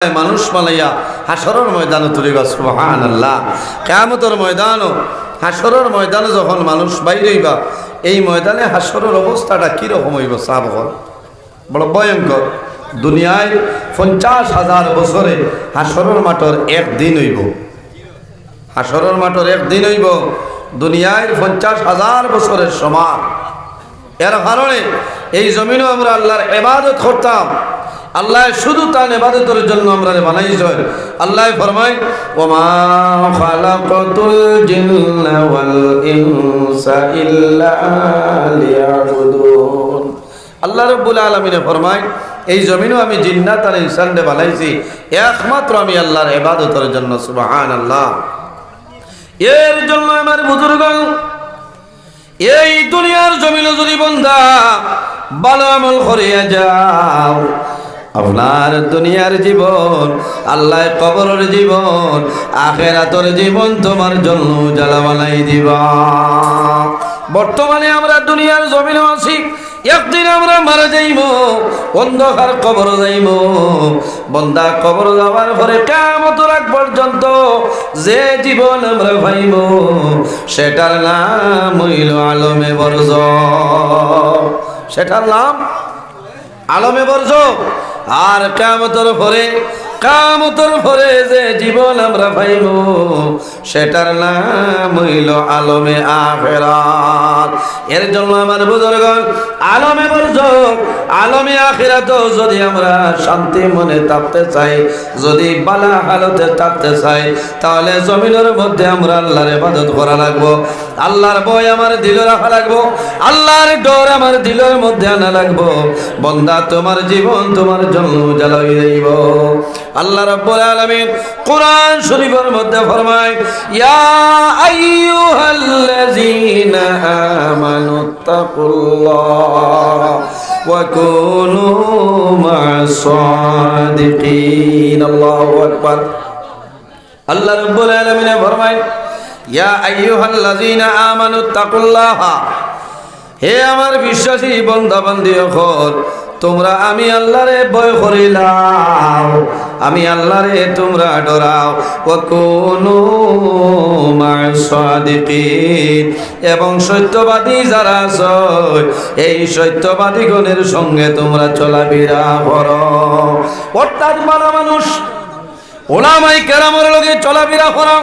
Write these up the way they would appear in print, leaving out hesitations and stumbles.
মানুষ মালাইয়া হাসরের ময়দানে তুলিবা সুবহানাল্লাহ। কিয়ামতের ময়দানও হাসরের ময়দানে যখন মানুষ বাইরে হইবা, এই ময়দানে হাসরের অবস্থাটা কিরকম হইব সাবগণ, বড় ভয়ঙ্কর। দুনিয়ায় 50,000 বছরে হাসরের মাঠের একদিন হইব, হাসরের মাঠের একদিন হইব দুনিয়ায় 50,000 বছরের সমান। এর কারণে এই জমিনও আমরা আল্লাহর ইবাদত করতাম। আল্লাহ শুধু তার ইবাদতের জন্য আমরা বানাইছেন। আল্লাহ ফরমায় ওমা খালাকাতুল জিন্না ওয়াল ইনসা ইল্লা লিয়াবুদুন। আল্লাহ রাব্বুল আলামিন ফরমায় এই জমিনও আমি জিন্নাত আর ইনসানকে বানাইছি একমাত্র আমি আল্লাহর ইবাদতের জন্য। সুবহানাল্লাহ। এর জন্য আমার বুজুর্গগণ, এই দুনিয়ার জমিনে যদি বান্দা ভালো আমল করিয়া যাও, আপনার দুনিয়ার জীবন, আল্লাহ কবরের জীবন, আখিরাতের জীবন তোমার জন্য জ্বালা বানাই দিবা। বর্তমানে আমরা দুনিয়ার জমিনে আছি, একদিন আমরা মারা যাইব, অন্ধকার কবর যাইব। বন্দা কবর যাওয়ার পরে কিয়ামতের আগ পর্যন্ত যে জীবন আমরা পাইব সেটার নাম হইল আলমে বরজ। সেটার নাম আলমে বরজ। আর কিয়ামতের পরে যে জীবন আমরা পাইব সেটার নাম হইল আলমে আখিরাত। এর জন্য আমার বুজুর্গগণ, আলমে বরজখ, আলমে আখিরাত যদি আমরা শান্তি মনে থাকতে চাই, যদি বালা হালতে থাকতে চাই, তাহলে জমিনের মধ্যে আমরা আল্লাহর ইবাদত করা লাগবো, আল্লাহর ভয় আমার দিলে রাখা লাগবো, আল্লাহর ডর আমার দিলের মধ্যে আনা লাগবো। বন্দা তোমার জীবন তোমার জন্য জ্বালাই যাইব। আল্লাহ রাব্বুল আলামিন কোরআন শরীফের মধ্যে ফরমায় ইয়া আইয়ুহাল্লাযীনা আমানুত্তাকুল্লাহ ওয়া কুনু মা'আস সাদিকিন। আল্লাহু আকবার। আল্লাহ রাব্বুল আলামিন ফরমায় ইয়া আইয়ুহাল্লাযীনা আমানুত্তাকুল্লাহ, হে আমার বিশ্বাসী বান্দা বান্দি হল, তোমরা আমি আল্লাহরে ভয় করিলাম, আমি আল্লাহরে তোমরা ডরাও। ওয়া কুনু মা'আস সাদিকিন, এবং সত্যবাদী যারা আছে এই সত্যবাদীগণের সঙ্গে তোমরা চলাফেরা করো। অর্থাৎ ভালো মানুষ ওলামায়ে কেরামের লগে চলাফেরা করো,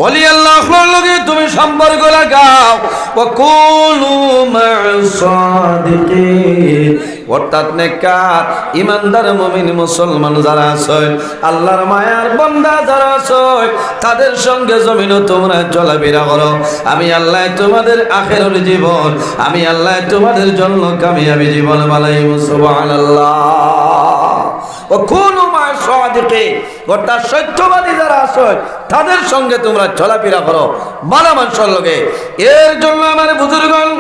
ওলি আল্লাহর লগে তুমি সম্পর্ক লাগাও। ওয়া কুনু মা'আস সাদিকিন, অর্থাৎ নেককার ইমানদার মুমিন মুসলমান যারা আছে, আল্লাহর মায়ার বান্দা যারা আছে, তাদের সঙ্গে জমিনও তোমরা চলাফেরা করো। আমি আল্লাহ তোমাদের আখিরাতের জীবন, আমি আল্লাহ তোমাদের জন্য কামিয়াবি জীবন বানাইব। সুবহানাল্লাহ। ও কুনু মা'আস সাদিকিন, অর্থাৎ সত্যবাদী যারা আছে তাদের সঙ্গে তোমরা চলাফেরা করো ভালো মানুষের লগে। এর জন্য আমার বুজুর্গগণ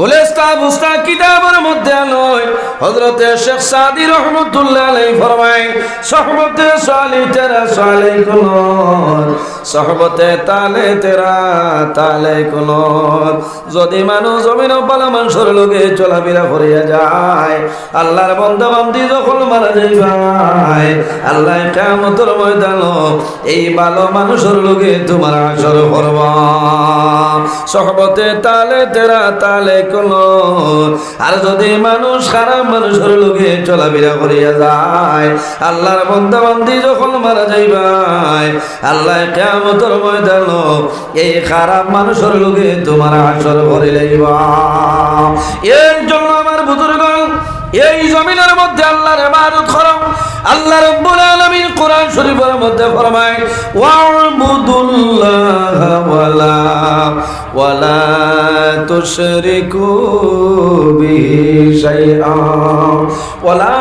গুলিস্তান বুস্তা কিতাবের মধ্যে আলোয় হযরতে শেখ সাদি রহমাতুল্লাহ আলাইহি ফরমায় সোহবতে সালি তেরা সালে কুনত, সোহবতে তালে তেরা তালে কুনত। যদি মানুষ জমিন ভালো মানুষের লগে চলাফেরা করিয়া যায়, আল্লাহর বান্দা বান্দি যখন মারা যাইবাই, আল্লাহ কিয়ামতের ময়দানে এই ভালো মানুষের লগে তোমার হাসর করবা। সোহবতে তালে তেরা তালে। আর যদি মানুষ খারাপ মানুষের লগে চলাফেরা করিয়া যায়, আল্লাহর বান্দা বান্দি যখন মারা যাইবাই, আল্লাহ কিয়ামতের ময়দানে এই খারাপ মানুষের লগে তোমার হাসর করে লইবা। এর জন্য আমার বুজুর্গগণ, এই জমিনের মধ্যে আল্লাহর ইবাদত করো। আল্লাহ রাব্বুল আলামিন কোরআন শরীফের মধ্যে ফরমায় ওয়া'বুদুল্লাহা ওয়ালা তুশরিকু বিহি শাইআন ওয়ালা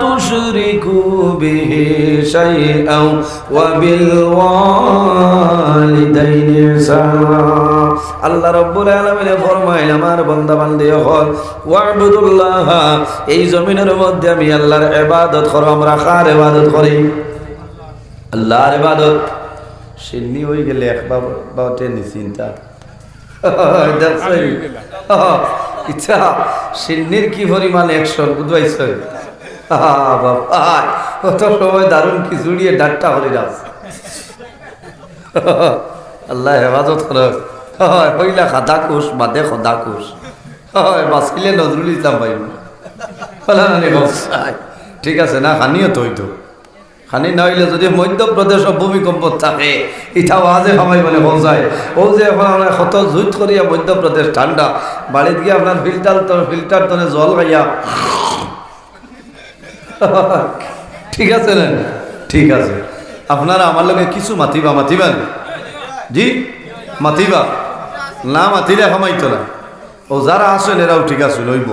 তুশরিকু বিহি শাইআন ওয়া বিল ওয়ালিদাইনি ইহসানা। আল্লাহ রাব্বুল আলামিন ফরমায় আমার বান্দা বান্দি হল ওয়া'বুদুল্লাহ, এই জমিনের মধ্যে আমি আল্লাহর ইবাদত করো। আমরা কার ইবাদত করি? আল্লাহর ইবাদত। সিন্নি হয়ে গেলে একবার বাউটে নিশ্চিন্তা ইচ্ছা সিন্নির কি পরিমাণ অ্যাকশন বুঝবাইছ। বাবা কত সময় দারুণ খিচুড়িয়ে ডাট্টা হরি রাস আল্লাহ হেফাজত করক হইলা খাদা কুশ বাদে খদা কুশ বাঁচিলে নজরুল ইসলাম ভাই ঠিক আছে না খানিও তো হইতো খানি না হইলে যদি মধ্যপ্রদেশ ভূমিকম্প থাকে ইটা আজে সবাই মানে পৌঁছায় ও যে এখন আমরা কত জুত করিয়া মধ্যপ্রদেশ ঠান্ডা বাড়িতে গিয়ে আপনার ফিল্টার তনে জল খাইয়া ঠিক আছে না ঠিক আছে আপনারা আমার লগে কিছু মাতিবেন জি মাতিবা না মাতিলে খামাইতো না ও যারা আসেন এরাও ঠিক আছে লইব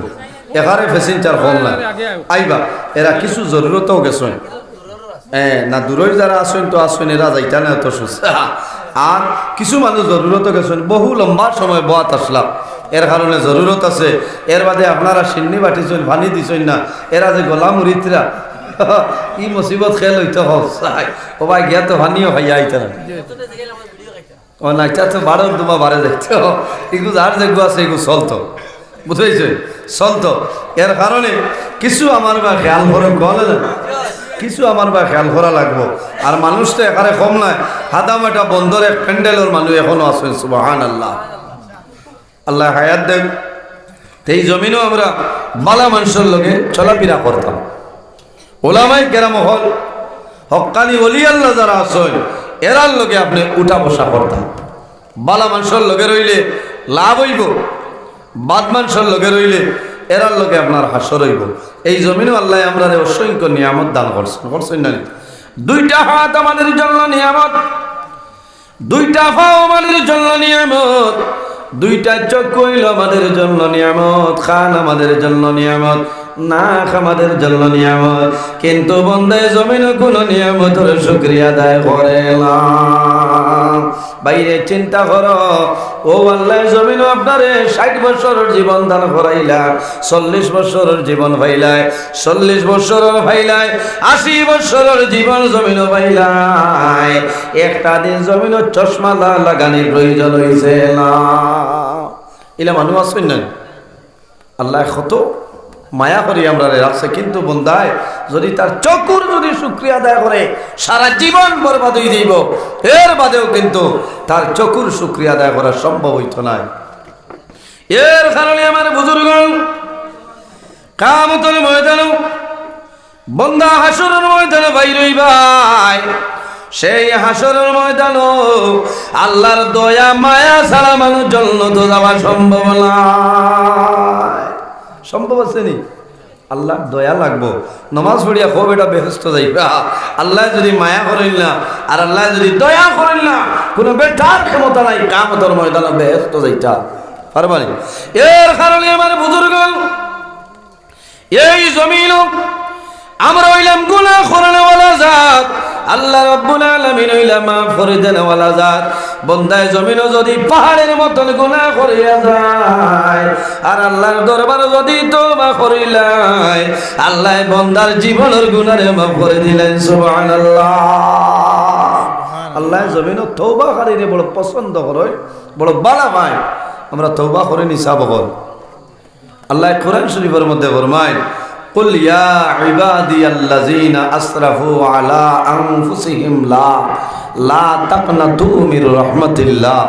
এখানে প্যাসেঞ্জার কম না আইবা এরা কিছু জরুরতও গেছেন না দূরের যারা আসেন তো আসেন এরা যাইতা না তো আর কিছু মানুষ জরুরত গেছেন বহু লম্বা সময় বয়াত আসলাম এর কারণে জরুরত আছে এর বাদে আপনারা সিন্নি বাটিছেন ভানি দিছেন না এরা যে গোলাম মুরিদরা ই মুসিবত খেল হইতে হয় ও ভাই গিয়া তো ভানিও খাইয়া আইতা না ও না এটা তো বারোর দুমা বারে দেখতো এগুলো আর যেগুলো আছে এগুলো চলতো বুঝেছে চলতো এর কারণে কিছু আমার বা খেয়াল করে গলে না কিছু আমার বা খেয়াল করা লাগবো আর মানুষ তো এখানে কম নয় হাদামাটা বন্দর এক প্যান্ডেলের মানুষ এখনো আছেন সুবহানাল্লাহ আল্লাহ হায়াত দেন এই জমিনও আমরা বালা মানুষের লগে চলাফেরা করতাম ওলামাই কেরাম হল হক্কানি ওলি আল্লাহ যারা আছেন এরার লগে আপনি উঠা বসা করতাম বালা মানুষের লগে রইলে লাভ হইব বাদ মানুষের লগে রইলে এরার লগে আপনার হাসর হইব এই জমিনও আল্লাহ আমরা অসংখ্য নিয়ামত দান করছেন না দুইটা হাত আমাদের জন্য নিয়ামত দুইটা পাও আমাদের জন্য নিয়ামত দুইটা চোখ হইল আমাদের জন্য নিয়ামত খান আমাদের জন্য নিয়ামত নাক আমাদের জন্য নিয়ামত কিন্তু বন্দায় জমিন কোন নিয়ামতের শুকরিয়া আদায় করে না বাইরে চিন্তা করো ও আল্লাহ জমিন আপনারে 60 বছরের জীবন দান করাইলা 40 বছরের জীবন পাইলাই 40 বছরের পাইলাই 80 বছরের জীবন জমিন পাইলাই একটা দিন জমিন চশমা লাগানোর প্রয়োজন হইছে না এলা মানুষ আছেন না আল্লাহ কত মায়া করি আমরা রাখছে কিন্তু বন্দায় যদি তার চকুর যদি শুকরিয়া আদায় করে সারা জীবন বরবাদ হয়ে যাইব এর বাদেও কিন্তু তার চকুর শুকরিয়া আদায় করা সম্ভব হইতো না এর কারণে আমার বুজুর্গ কিয়ামতের ময়দানে বন্দা হাসরের ময়দানে বাইর হইবাই সেই হাসরের ময়দান আল্লাহর দয়া মায়া ছাড়া মানুষ জান্নাত যাওয়া সম্ভব না সম্ভব আছে নি আল্লাহর দয়া লাগবো নামাজ পড়িয়া খুব এটা বেহেস্ত যাইবা আল্লাহ যদি মায়া করেন না আর আল্লাহ যদি দয়া করেন না কোনো বেটার ক্ষমতা নাই কিয়ামতের ময়দানে বেহেস্ত যাইতা পারবানি এর কারণে আমার বুজুর্গ এই জমিন আমরা হইলাম গুনাহ করানোওয়ালা জাত আল্লাহ রাব্বুল আলামিন হইলা মাফ করে দেনওয়ালা জাত বন্দায় জমিনও যদি পাহাড়ের মতন গুনাহ করিয়া যায় আর আল্লাহর দরবারে যদি তওবা করিলাই আল্লাহ বন্দার জীবনের গুনাহে মাফ করে দিলেন সুবহানাল্লাহ আল্লাহ জমিনও তওবাকারীরে বড় পছন্দ করে বড় ভালো পায় আমরা তওবা করে নিসাব কর আল্লাহ কোরআন শরীফের মধ্যে ফরমায় قل يا عبادي الذين اسرفوا على انفسهم لا تقنطوا من رحمة الله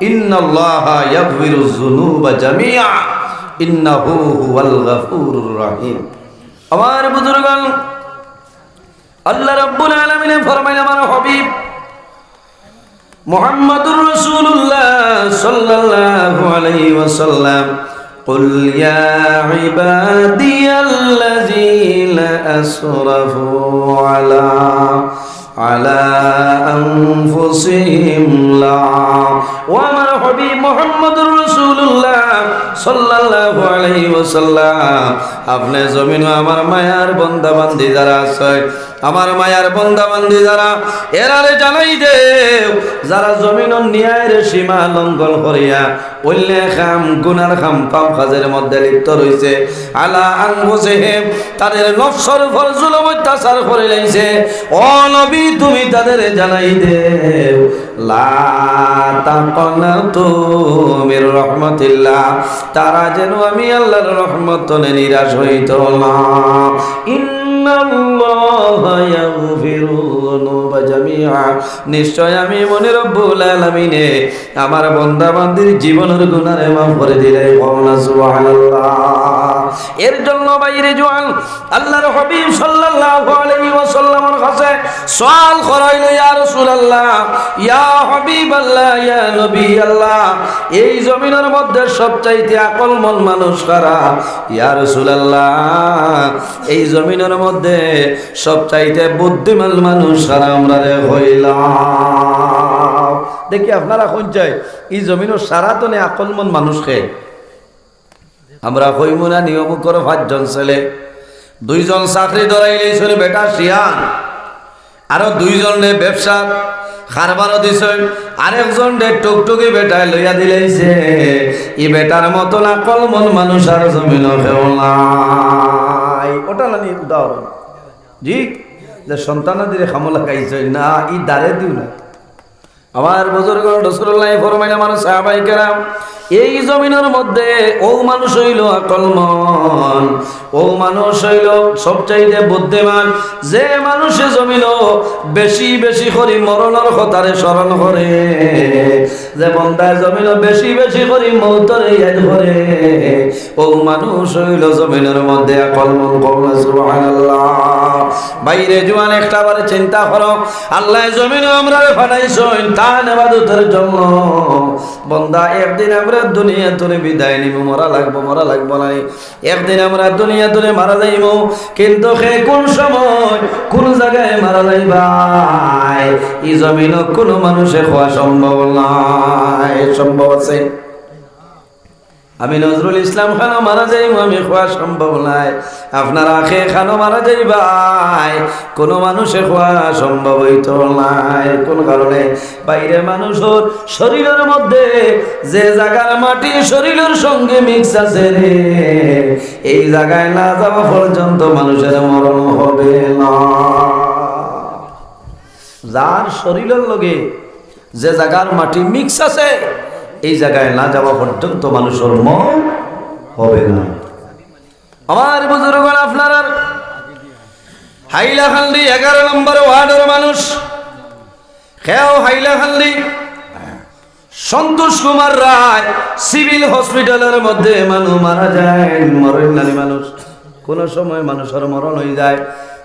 ان الله يغفر الذنوب جميعا انه هو الغفور الرحيم আমার বুজুর্গগণ আল্লাহ রাব্বুল আলামিন ফরমায় আমার হাবিব মুহাম্মদুর রাসূলুল্লাহ সাল্লাল্লাহু আলাইহি ওয়াসাল্লাম قل يا عبادي الذين أسرفوا على أنفسهم لا وما حبيب محمد رسول الله صلى الله عليه وسلم আপনি জমিন আমার মায়ার বান্দা বান্দি যারা আছে আমার মায়ার বান্দা বান্দি যারা এরারে জানাই দেও যারা জমিনের ন্যায়ের সীমা লঙ্ঘন করিয়া অন্য খাম গুনার খাম পাপ কাজের মধ্যে লিপ্ত রইছে আলা আনফুসিহিম তাদের নফসের উপর জুলুম অত্যাচার করে লাইছে ও নবী তুমি তাদের জানাই দেও লা তাকনাতু মির রাহমাতিল্লাহ তারা যেন আমি আল্লাহর রহমত নিরাশ হইতো না ইন্নাল্লাহা ইয়াগফিরুয যুনুবা জামিআ, নিশ্চয় আমি মনে রব্বুল আলামিনে আমার বান্দা বান্দির জীবনের গুনাহে মাফ করে দিলে বলনা সুবহানাল্লাহ। এর জন্য বাইরে জওয়ান আল্লাহর হাবিব সাল্লাল্লাহু আলাইহি ওয়াসাল্লামের কাছে সওয়াল করাইল, ইয়া রাসূলুল্লাহ, ইয়া হাবিবাল্লাহ, ইয়া নবী আল্লাহ, এই জমিনের মধ্যে সবচাইতে আকলমন মানুষ কারা? ইয়া রাসূলুল্লাহ, এই জমিনের মধ্যে সবচাইতে বুদ্ধিমান মানুষ কারা? আমরা হইলাম। দেখি আপনারা কোন চাই এই জমিনের সারাতনে আকলমন মানুষকে আমরা হইমুনা নিয়ম করে 5 জন ছেলে, 2 জন চাকরি ধরাইলেছিল বেটা শিয়ান, আরো 2 জনে ব্যবসা খারবারও দিছেন, আরেকজন টুকটুকি বেটায় লইয়া দিলেছে। ই বেটার মতো আকলমন মানুষ আর জমিন কেউ নাই। ওটা না উদাহরণ জি, যে সন্তানাদিরে খামলা খাইছে না, ই দাঁড়ে দিও না। আমার বুজুর্গ রাসূলুল্লাহ ফরমাইলেন, আমার সাহাবায়ে কেরাম, এই জমিনের মধ্যে ও মানুষ হইল আকলমন, ও মানুষ হইল সবচাইতে বুদ্ধিমান, যে মানুষে জমিন বেশি বেশি করে মরণের কথারে স্মরণ করে, যে বন্দায় জমিন বেশি বেশি করে মৌতরে ইয়াদ করে, ও মানুষ হইল জমিনের মধ্যে আকলমন। কওলা সুবহানাল্লাহ। বাইরে জওয়ান একটা বারে চিন্তা করো, আল্লাহ জমিনে আমরা ফাটাইছেন তার ইবাদতের জন্য। বন্দা একদিন আমরা দুনিয়া তুলে বিদায় নিব, মরা লাগবো না, একদিন আমরা দুনিয়া তুলে মারা যাইব, কিন্তু সে কোন সময় কোন জায়গায় মারা যাইবা এই জমিন কোনো মানুষে হওয়া সম্ভব নয়। সম্ভব আছে? আমি নজরুল ইসলাম খানও মারা যাইব, আমি খোয়া সম্ভব নাই। আপনারা খে খানও মারা যাইবাই, কোনো মানুষে খোয়া সম্ভব হইতো নাই। কোন কারণে? বাইরে মানুষের শরীরের মধ্যে যে জায়গার মাটি শরীরের সঙ্গে মিক্স আছে রে, এই জায়গায় না যাওয়া পর্যন্ত মানুষের মরণ হবে না। যার শরীরের লগে যে জায়গার মাটি মিক্স আছে, এই জায়গায় না যাওয়া পর্যন্ত মানুষের মন হবে না। আমার বুজুর্গ, আপনার হাইলাকান্দি 11 নম্বর ওয়ার্ডের মানুষ, খেয়াও হাইলাকান্দি সন্তোষ কুমার রায় সিভিল হসপিটালের মধ্যে মানুষ মারা যায়, মরেন নানি মানুষ। কোন সময় মানুষের মরণ হয়ে যায়,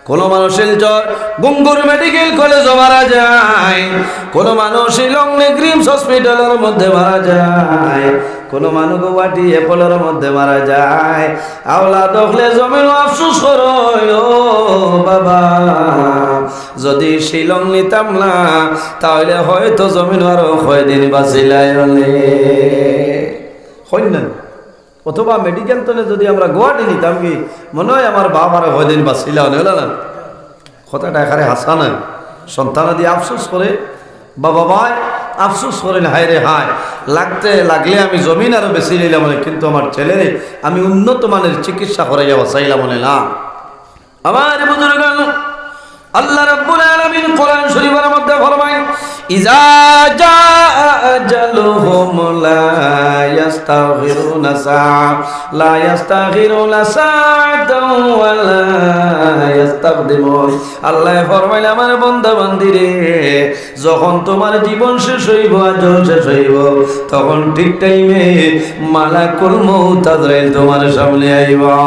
কোন মানুষ শিলচর গুঙ্গুর মেডিকেল কলেজে মারা যায়, কোন মানুষ লংনে গ্রিমস হসপিটালের মধ্যে মারা যায়, কোন মানুষ গুয়াহাটি অ্যাপোলোর মধ্যে মারা যায়। আওলা দখলে জমিন আফসোস করো, ও বাবা, যদি শিলং নিতাম না তাহলে হয়তো জমিন আরো কয়দিন বাঁচিলাই হলে, অথবা মেডিকেল তলে যদি আমরা গুয়াহাটি নিতাম, কি মনে হয় আমার বাবার কয়দিন বাঁচিলা হলে না। কথাটা এখানে হাসা নয়। সন্তানাদি আফসোস করে, বাবা ভাই আফসোস করেন, হায় রে হায়, লাগলে আমি জমিন আরো বেশি নিলাম, কিন্তু আমার ছেলেরে আমি উন্নত মানের চিকিৎসা করাইয়া বাঁচাইলাম না। আমার বুজুর্গ, আল্লাহ রাব্বুল আলামিন কোরআন শরীফের মধ্যে ফরমায়, ইজা জাআ আজালুহুম লা ইস্তাগফিরুনা লা ইস্তাগফিরুনা সাআতাও ওয়া লা ইস্তাকদিমুন। আল্লাহ ফরমাইলেন, আমার বান্দা বান্দিরে, যখন তোমার জীবন শেষ হইব, আজল শেষ হইব, তখন ঠিক টাইমে মালাকুল মউত আজরাইল তোমার সামনে আইবা।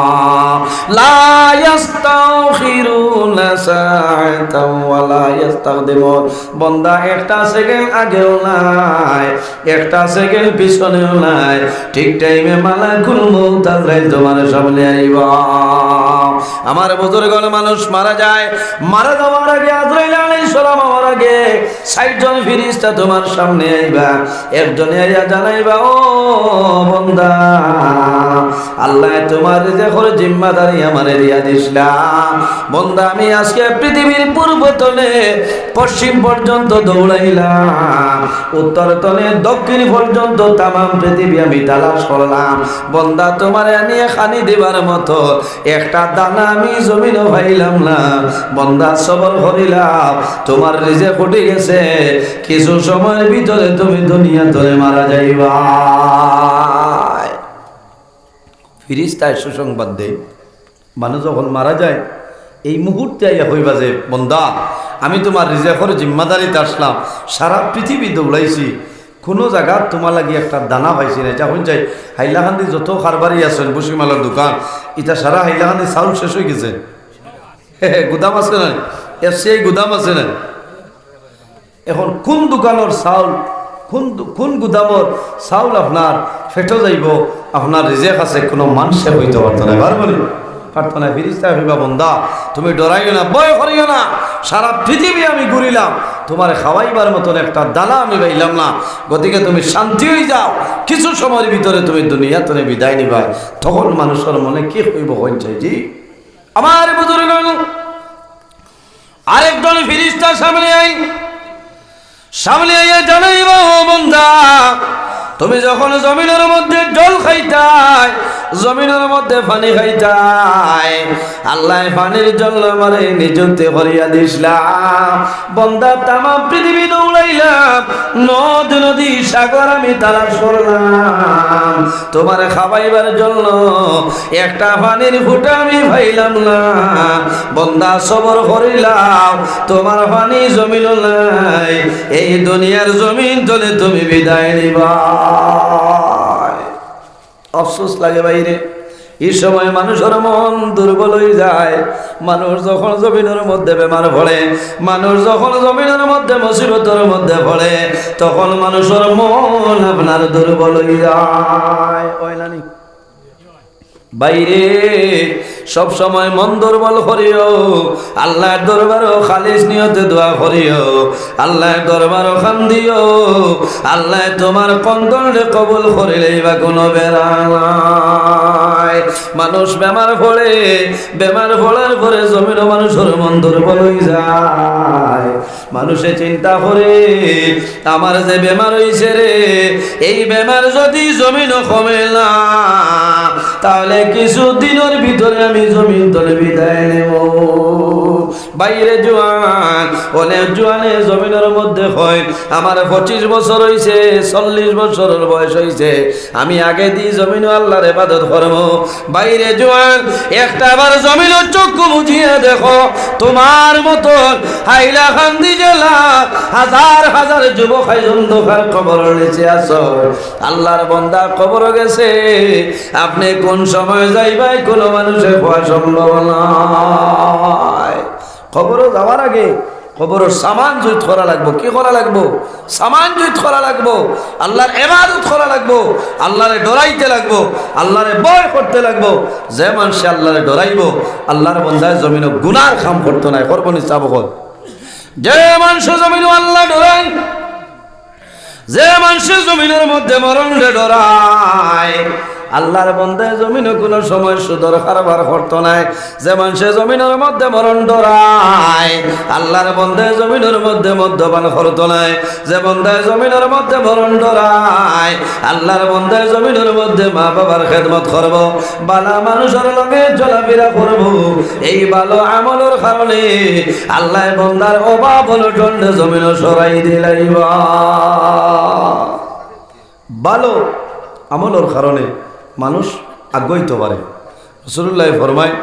লা ইস্তাগফিরুনা সাআতাও ওয়া লা ইস্তাকদিমুন। বান্দা একটা সেকেন্ড আগেও নাই, একটা সেকেন্ড পিছনেও নাই, ঠিক টাইমে মালাকুল মউত আজরাইল তোমার সামনে আইবা। আমার বুজুর্গ, মানুষ মারা যায়, মারা যাওয়ার আগে আজরাইল আলাইহিস সালাম আমার আগে 60 জন ফেরেশতা তোমার সামনে আইবা, একজনে আইয়া জানাইবা, ও বান্দা, আল্লাহ তোমার যে করে জিম্মাদারি আমারে দিয়া দিছিলাম। বান্দা, আমি আজকে পৃথিবীর পূর্ব তলে পশ্চিম পর্যন্ত দৌড়াইলাম, উত্তর তলে দক্ষিণ পর্যন্ত তামাম পৃথিবী আমি তালাশ করলাম। বান্দা, তোমারে নিয়ে খানি দিবার মতো একটা দানা আমি জমিনও পাইলাম না। বান্দা, সবর করিলাম, তোমার রিজেক উঠে গেছে, কিছু সময়ের ভিতরে তুমি দুনিয়া ধরে মারা যাইবা। ফেরেশতায় সুসংবাদ দেয়, মানুষ যখন মারা যায় এই মুহূর্তে আইয়া হইবা যে বন্দা আমি তোমার রিজেকের জিম্মাদারিতে আসলাম, সারা পৃথিবী দৌড়াইছি, কোনো জায়গা তোমার লাগি একটা দানা পাইছি না। এটা হন যাই হাইলাকান্দি যত কারবারি আছেন বসিমালার দোকান, এটা সারা হাইলাকান্দি চাউল শেষ হয়ে গেছে। গুদাম আছে না, এফসিআই গুদাম আছে না। এখন কোন দোকানের চাউল, কোন গুদামর চাউল আপনার ফেটো যাইব, আপনার রিজেক আছে, কোনো মানুষে হইতে পারত না। বার বলি পারত না। ফিরিস্তা হইবা বন্দা তুমি ডরাইও না, ভয় করিও না, সারা পৃথিবী আমি ঘুরিলাম, তোমার খাওয়াইবার মতন একটা দানা আমি পাইলাম না, গতিকে তুমি শান্তি হয়ে যাও, কিছু সময়ের ভিতরে তুমি দুনিয়া তুমি বিদায় নিবা। তখন মানুষের মনে কি হইব হইন চাই জি আমার বুজুর্গ আরেকজন ফিরিস্তা সামনে আইয়া জানাইবা ও বন্দা তুমি যখন জমিনের মধ্যে জল খাইতাই, জমিনের মধ্যে পানি খাইতাই, আল্লাহ পানির জল মারে নিযুক্তি করিয়া দিছিলাম। বন্দা তামাম পৃথিবী দৌড়াইলাম, নদ নদী সাগর আমি তালাশ করলাম, তোমার খাবাইবার জন্য একটা পানির ফুটা আমি পাইলাম না। বন্দা সবর করিলাম, তোমার পানি জমিন নাই, এই দুনিয়ার জমিন তলে তুমি বিদায় নিবা। আফসোস লাগে বাইরে, এই সময় মানুষের মন দুর্বল হয়ে যায়। মানুষ যখন জমিনের মধ্যে বেমার পড়ে, মানুষ যখন জমিনের মধ্যে মুসিবতের মধ্যে পড়ে, তখন মানুষের মন আপনার দুর্বল হয়ে যায়। ওই নানি বাইরে সব সময় মন দুর্বল করিও, আল্লাহর দরবারও খালিস নিয়তে দোয়া করিও, আল্লাহর দরবারও কান্দিও, আল্লাহ তোমার কন্দনরে কবুল করিলেই বা কোনো বেড়া নাই। মানুষ বেমার পড়ে, বেমার পড়ার পরে জমিনও মানুষের মন দুর্বল হয়ে যায়। মানুষে চিন্তা করে আমার যে বেমার হইছে রে, এই বেমার যদি জমিনও কমে না, তাহলে কিছু দিনের ভিতরে আমি জমিন তলে বিদায় নেব। বাইরে জোয়ান, অনেক জোয়ানে জমিনের মধ্যে হয় আমার 25 বছর হইছে, 40 বছরের বয়স হইছে, আমি আগে দিই জমিন আল্লাহর ইবাদত করব। বাইরে জোয়ান, একটা বার জমিনের চক্ষু বুঝিয়ে দেখো, তোমার মতন হাইলাকান্দি জেলা হাজার হাজার যুবক অন্ধকার কবর নিচে আছো। আল্লাহর বান্দা কবর গেছে, আপনি কোন সময় যাইবাই কোনো মানুষের হওয়া সম্ভব নয়। খবরও যাওয়ার আগে খবরের সামান জুত করা লাগবো। কি করা লাগবো? সামান জুত করা লাগবো, আল্লাহর ইবাদত করা লাগবো, আল্লাহরে ডরাইতে লাগবো, আল্লাহরে ভয় করতে লাগবো। যে মানুষে আল্লাহরে ডরাইবো, আল্লাহর বান্দায় জমিনে গুনার কাম করতো না, করবো নি চাবো। যে মানুষ জমিনে আল্লাহ ডরাই, যে মানুষের জমিনের মধ্যে মরণে ডরায়, আল্লাহর বান্দায় জমিনে কোনো সময় সুদর কারবার করতো নাই। যে মানুষে জমিনের মধ্যে মরণ ডরায়, আল্লাহর বান্দায় জমিনের মধ্যে মদ্যপান করতো নাই। যে বান্দায় জমিনের মধ্যে মরণ ডরায়, আল্লাহর বান্দায় জমিনের মধ্যে মা বাবার খেদমত করব, বালা মানুষের লগে চলাফেরা করব। এই ভালো আমলের কারণে আল্লাহ বান্দার অভাব হলো দণ্ডে জমিন সরাই দিলাইবা। ভালো আমলের কারণে মানুষ আগ্রহিত পারে। রাসূলুল্লাহ ফরমায়,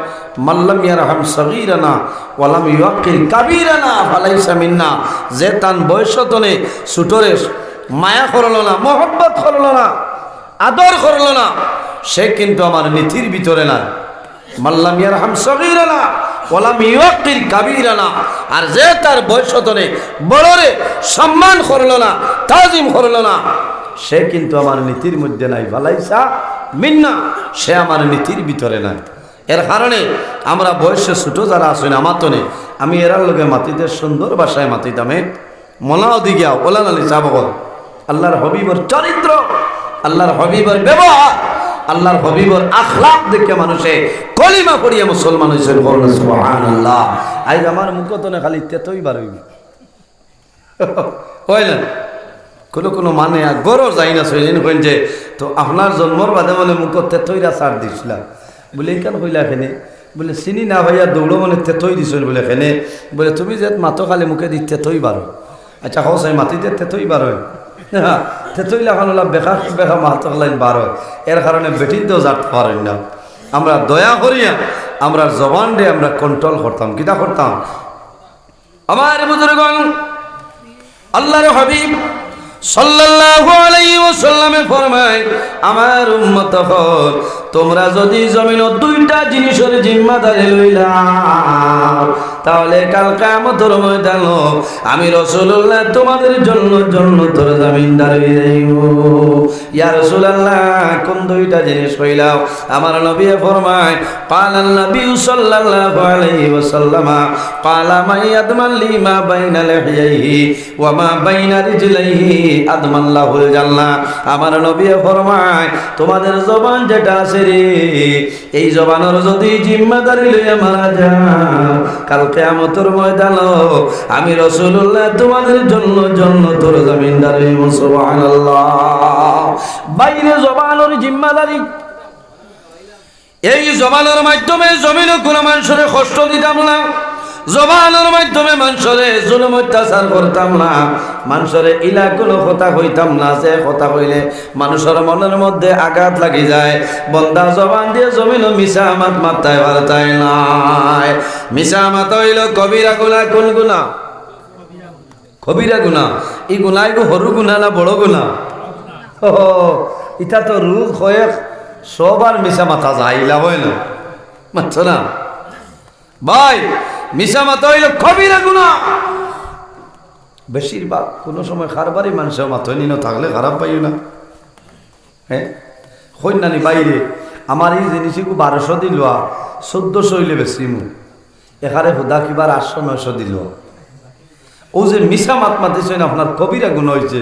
মাল্লাম ইয়ারহাম সগীরানা ওয়ালাম ইউআক্কির কাবীরানা ফালাইসা মিন্না। যে তান বয়সতনে ছোটরে মায়া করলো না, মহব্বত করলো না, আদর করলো না, সে কিন্তু আমার নীতির ভিতরে না। মাল্লাম ইয়ারহাম সগীরানা ওয়ালাম ইউআক্কির কাবীরানা। আর যে তার বয়সতনে বড়রে সম্মান করলো না, তাজিম করলো না, সে কিন্তু আমার নীতির মধ্যে নাই। ফালাইসা মিন্না, সে আমার নীতির ভিতরে নাই। এর কারণে আমরা বয়সে ছোট যারা আসেন আমাতনে, আমি এরার লোকে মাতিতে সুন্দর ভাষায় মাতিতামে মনাও দিগিয়া ওলান আলী চাবল। আল্লাহর হবিবর চরিত্র, আল্লাহর হবিবর ব্যবহার, আল্লাহর হবিবর আখলাক দেখে মানুষে কলিমা পড়িয়া মুসলমান হয়েছেন। সুবহানাল্লাহ। আজ আমার মুখতনে খালি তেতই বার হইবি হইলেন কোনো কোনো মানে গরো যাই না সইলেন কইন যে তো আপনার জন্মর বাদে মানে মুখত তেতইরা সার দিছিলাম বলে কেন হইলা এখানে, বলে চিনি না ভাইয়া দৌড়ো মানে তেতই দিছিল বলে এখানে, বলে তুমি যে মাতো খালি মুখে দি তেতই বারো। আচ্ছা হোস আমি মাটিতে তেতই বার হয়, হ্যাঁ তেতই লাগানো বেকা বেকা মাতো খালাইন বার হয়। এর কারণে বেটিতেও যাতে পারেন না। আমরা দয়া করিয়া আমরা জবান রে আমরা কন্ট্রোল করতাম, কিটা করতাম? আমার বুজুর্গণ, আল্লাহর হাবিব সাল্লাল্লাহু আলাইহি ওয়াসাল্লামে ফরমায়, আমার উম্মত হল, তোমরা যদি জমিন দুইটা জিনিসের জিম্মাদারি লইলা, তাহলে কাল কিয়ামতের ময়দানে আমি রাসূলুল্লাহ তোমাদের জন্য জান্নাতের জামিনদার হয়ে যাইব। ইয়া রাসূলুল্লাহ, কোন দুইটা জিনিস হইলাও? আমার নবী ফরমায়, ক্বালান নবী সাল্লাল্লাহু আলাইহি ওয়াসাল্লাম, ক্বালা মা ইয়াদমান লিমা বাইনা লিহিয়াইহি ওয়া মা বাইনা রিজলাইহি আদমান লাহুল জান্নাহ। আমার নবী ফরমায়, তোমাদের জবান যেটা আছে রে, এই জবানের যদি জিম্মাদারি লইয়া মারা যায়, কাল কিয়ামতের ময়দানে আমি রাসূলুল্লাহ তোমাদের জন্য জান্নাতের জামিনদার হইব। সুবহানাল্লাহ। বাইরে জবানের জিম্মাদারি, এই জবানের মাধ্যমে জমিনে কোনো মানুষের কষ্ট দিতাম না, জবানের মাধ্যমে মানুষের জুলুম অত্যাচার করতাম না, মানুষের ইলা কোনো কথা হইতাম না, যে কথা হইলে মানুষের মনের মধ্যে আঘাত লাগি যায়। বন্দা জবান দিয়ে জমিন মিশা মাত মাত্তায় পারতাই নাই। মিশা মাত হইল কবিরা গুনাহ। কোন গুনাহ? কবিরা গুনাহ। এই গুনাহ সরু গুনাহ না বড় গুনাহ? ইটা তো রোজ হয়ে সবার মিশা মাথা যায়, ইলা হয় না, মানছ না ভাই? মিশা মাথা হইল কবিরা গুনাহ। বেশিরভাগ কোনো সময় খারবারই মানুষের মাথায় নিন থাকলে খারাপ পাইও না। হ্যাঁ, কন্যানি বাইরে আমার এই জিনিসগুলো 1200 দিল, 1400 হইলে বেশি মু এখানে হুদা কিবার 800-900 দিল। ও যে মিশা মাত মাতিছেন আপনার কবিরা গুণ হয়েছে,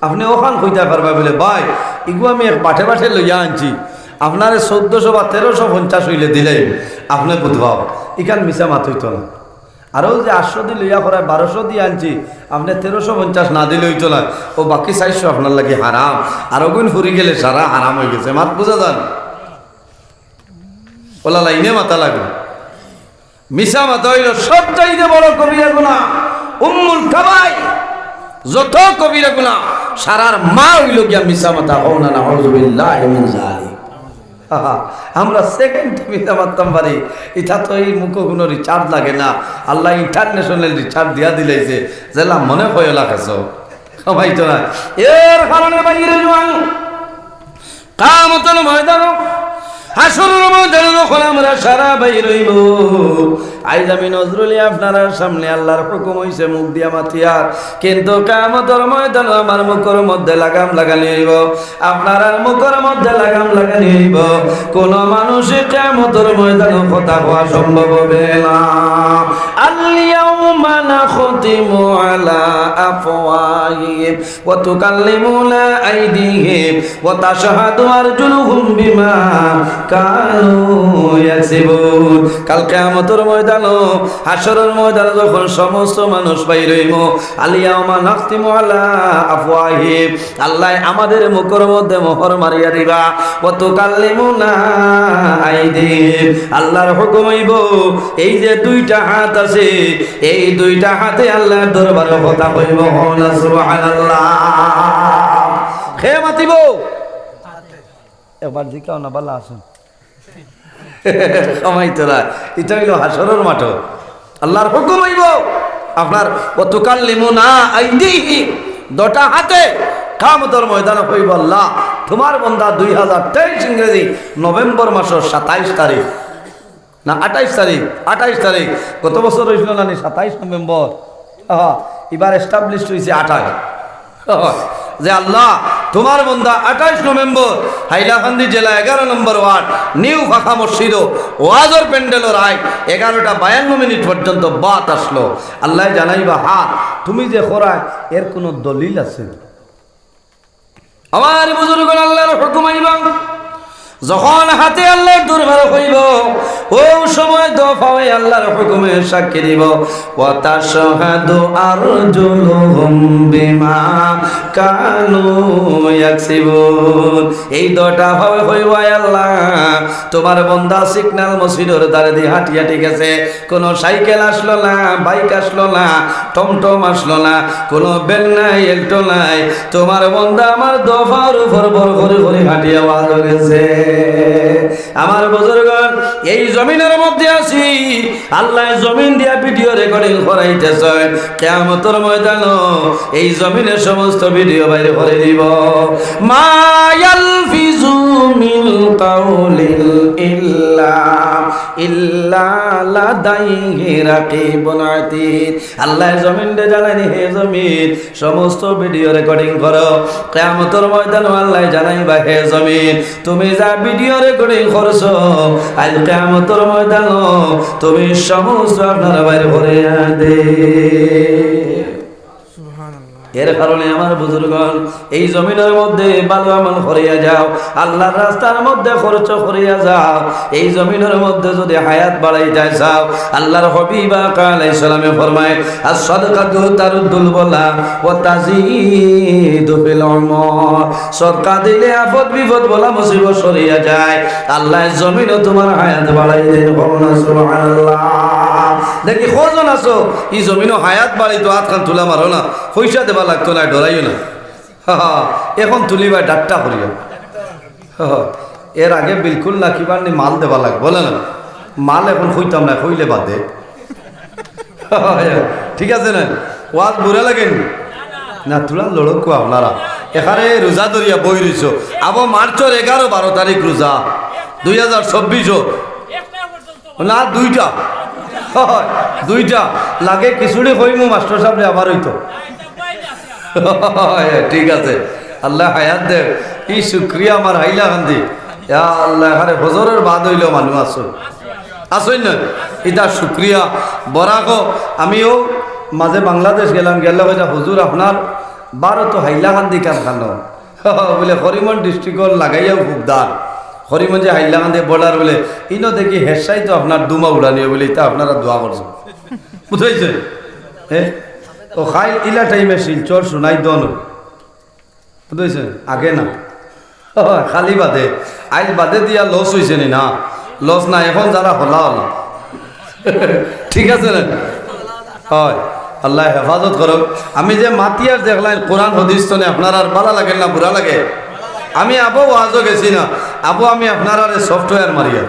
আপনি ওখান কইতে পারবা বলে, ভাই এগুলো আমি এক বাঠে বাঠে লইয়া আনছি, আপনার 1400 বা 1350 হইলে দিলে আপনি বুধবাও এখান মিশা মাত হইত না। আরও যে 800 দিয়ে লইয়া করায় 1200 দিয়ে আনছি, আপনি 1350 না দিলে হইতো না, ও বাকি 400 আপনার লাগে হারাম। আর ওগুন ফুরি গেলে সারা হারাম হয়ে গেছে। মাত বুঝা যান? ওলা লাইনে মাথা লাগবে। মিশা মাথা হইল সবচাইতে বড় কবিরা গুনাহ, উম্মুল কাবাই। যত কবিরা গুনাহ সারার মা হইল গিয়া মিশা মাথা। ও না, নাউযুবিল্লাহি মিন যালিক। আমরা সেকেন্ড মিশা মারতাম পারি, এটা তো এই মুখগুলো রিচার্জ লাগে না। আল্লাহ ইন্টারন্যাশনাল রিচার্জ দিয়া দিলাইছে, যেলা মনে হয় লাগাছ সবাই তো না। এর কারণে বাইরে জোয়ান কিয়ামতের ময়দান, হাসরের ময়দানে যখন আমরা সারা বাইর হইব, আইজ আমি নজরুলি আপনার সামনে আল্লাহর হুকুম হইছে মুখ দিয়া মাতিয়ার, কিন্তু কিয়ামতের ময়দানে আমার মুখের মধ্যে লাগাম লাগানি হইব, আপনার মুখের মধ্যে লাগাম লাগানি হইব। কোন মানুষে কিয়ামতের ময়দানে কথা কওয়া সম্ভব হবে না। আল-ইয়াউমা নাখতিমু আলা আফওয়াহিহিম ওয়া তুকাল্লিমুনা আইদিহিম ওয়া তাশহাদু আরজুলুহুম বিমা কানু ইয়াকসিবুন। কাল কিয়ামতের ময়দানে, হাসরের ময়দানে যখন সমস্ত মানুষ বাইর হইব, আল-ইয়াউমা নাখতিমু আলা আফওয়াহিহিম, আল্লাহ আমাদের মুখের মধ্যে মোহর মারিয়া দিবা। ওয়া তুকাল্লিমুনা আইদিহিম, আল্লাহর হুকুম হইব এই যে দুইটা হাত আছে, এই দুইটা হাতে আল্লাহর দরবারে কথা কইব। সুবহানাল্লাহ। হে মাতিব এবার দিকাও না, বালা আসুন সময় তোরা। এটা হইল হাসরের মাঠ, আল্লাহর হুকুম হইব আপনার ওয়া তুকাল্লিমুনা আইদিহিম, দুটা হাতে কিয়ামতের ময়দানে কইব, আল্লাহ তোমার বান্দা 2023 ইংরেজি নভেম্বর মাসের 27 তারিখ না 28 তারিখ, 28 তারিখ গত বছর হয়েছিল না 27 নভেম্বর, এবার এস্টাবলিশ হয়েছে 28। যে আল্লাহ তোমার বান্দা 28 নভেম্বর হাইলাকান্দি জেলা 11 নম্বর ওয়ার্ড নিউ ফাঁকা মসজিদ ওয়াজর প্যান্ডেলের রায় 11:52 পর্যন্ত বাত আসলো। আল্লাহ জানাইবা, হাত তুমি যে খোরায় এর কোন দলিল আছে? আমার বুজুর্গ আল্লাহর হুকুম আইবা, যখন হাতে আল্লাহর দরবারে হইব, ও সময় দফায়ে আল্লাহর হুকুমে সাক্ষী দিব। ওয়া তাশহাদু আরজুলুহুম বিমা কানু ইয়াকসিবুন, এই দুটা ভাবে হইব, আল্লাহ তোমার বান্দা সিগন্যাল মসজিদের ধারে দিয়ে হাঁটি হাঁটি গেছে, কোনো সাইকেল আসলো না, বাইক আসলো না, টমটম আসলো না, কোনো বেল নাই, এল্টো নাই, তোমার বান্দা আমার দফার উপর বড় করে করে হাঁটিয়ে ওয়াজ গেছে। আমার বুজুর্গণ, এই জমিনের মধ্যে আছি, আল্লাহ জমিন দিয়া ভিডিও রেকর্ডিং করাইতেছে। কিয়ামতের ময়দানে এই জমিনের সমস্ত ভিডিও বাইরে করে দিব। মা ইয়ালফিজু মিন কাউলিন ইল্লা লাদাইহি রাকিবুন আতীদ। আল্লাহ জমিনে জানানি, হে জমিন সমস্ত ভিডিও রেকর্ডিং করো। কিয়ামতের ময়দানে আল্লাহ জানাইবা, হে জমিন তুমি যা ভিডিও রেকর্ডিং করছো, আজ কিয়ামতের ময়দানে তুমি সমস্ত আপনার বাইরে ভরে দে। এর কারণে আমার বুজুর্গণ, এই জমিনের মধ্যে ভালো আমল করিয়া যাও, আল্লাহর রাস্তার মধ্যে খরচ করিয়া যাও। এই জমিনের মধ্যে যদি হায়াত বাড়াইতে চাও, আল্লাহর হাবিব আলাইহিস সালামে ফরমায়, আস-সাদকাতু তারুদ্দুল বালা ওয়া তাযীদু ফিল উমর। সদকা দিলে আপদ বিপদ বলা মুসিবত সরিয়া যায়। আল্লাহ জমিনও তোমার হায়াত বাড়াই দেন। সুবহানাল্লাহ। দেখি কজন আছো এই জমিনও হায়াত বাড়াইতো, হাত খান তুলা মারো না, পয়সা দেবা লাগতো না, ডরাইও না। এখন তুলিবা ডাক্তা করিও। এর আগে বিলকুল না কিবার মাল দেবা লাগে, বলে না মাল এখন খুঁজতাম না, খুঁজলে বাদে। ঠিক আছে না, ওয়াজ বুড়া লাগেন না, তুলা লড়ক আপনারা এখানে রোজা ধরিয়া বই রইছ। আবার মার্চের 11-12 তারিখ রোজা 2024 না, দুইটা লাগে খিচুড়ি কইমু মাস্টার সাহেব আবার হইতো। ঠিক আছে, আল্লাহ হায়াত দে। কি শুক্রিয়া আমার হাইলা কান্দি আল্লাহ। এখানে ফজরের বাদ হইলেও মানুষ আসই না, এটা শুক্রিয়া বরাক। আমিও মাঝে বাংলাদেশ গেলাম, গেলে হইতা হুজুর আপনার 12 তো হাইলা কান্দি কারখানো বলে করিমগঞ্জ ডিস্ট্রিক্টর লাগাইয়াও খুব দান। হরিমঞ্জে হাইলাকান্দি বর্ডার বলে ইনো দেখি হেসাই তো আপনার দুমা উড়ানিও বলে, তা আপনারা দোয়া করছেন, বুঝাইছে? হ্যাঁ, ও খাই ইলা টাইমে শিলচর শোনাই দন, বুঝাইছে? আগে না, খালি বাদে আইল বাদে দিয়া লস হয়েছে নি? না, লস না, এখন যারা হলা হলা। ঠিক আছে না? হয়, আল্লাহ হেফাজত করুক। আমি যে মাতিয়ার দেখলাম কোরআন হাদিস তো আপনার আর ভালো লাগে না, বুড়া লাগে? আমি আবু ওয়াজও গেছি না, আবু আমি আপনার আরে সফটওয়্যার মারিয়া,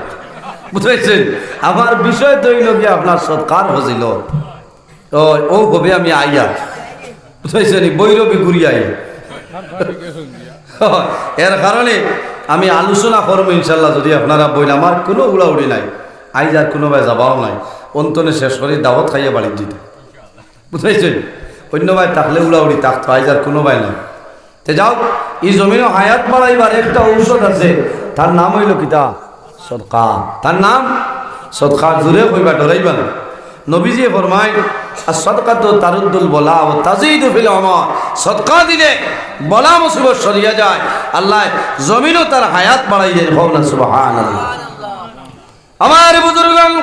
বুঝাইছেন? আমার বিষয় তৈল গিয়ে আপনার সৎকার হছিল ও হবে আমি আইয়া, বুঝাইছেন? বৈরবী ঘুরি আইয়া। এর কারণে আমি আলোচনা করবো ইনশাল্লাহ, যদি আপনারা বইন। আমার কোনো উড়াউড়ি নাই, আইজ আর কোনো ভাই যাবাও নাই, অন্তনে শেষ করে দাওয়াত খাইয়া বাড়ির দিতে, বুঝাইছেন? অন্য ভাই থাকলে উড়াউড়ি থাকতো, আইজ আর কোনো ভাই নাই। তে যাও, এই জমিনে হায়াত বাড়াইবার একটা ঔষধ আছে, তার নাম হইল কিতা? সদকা। তার নাম সদকা। জোরে কইবা, ডরাইবা না। নবীজি ফরমায়, আস-সাদকাতু তারুদ্দুল বালা ওয়া তাযীদু ফিল উমর। সদকা দিলে বলা মুসিবত সরিয়া যায়, আল্লাহ জমিনও তার হায়াত বাড়াই দেন। হোক না সুবহানাল্লাহ। আমার বুজুর্গগণ,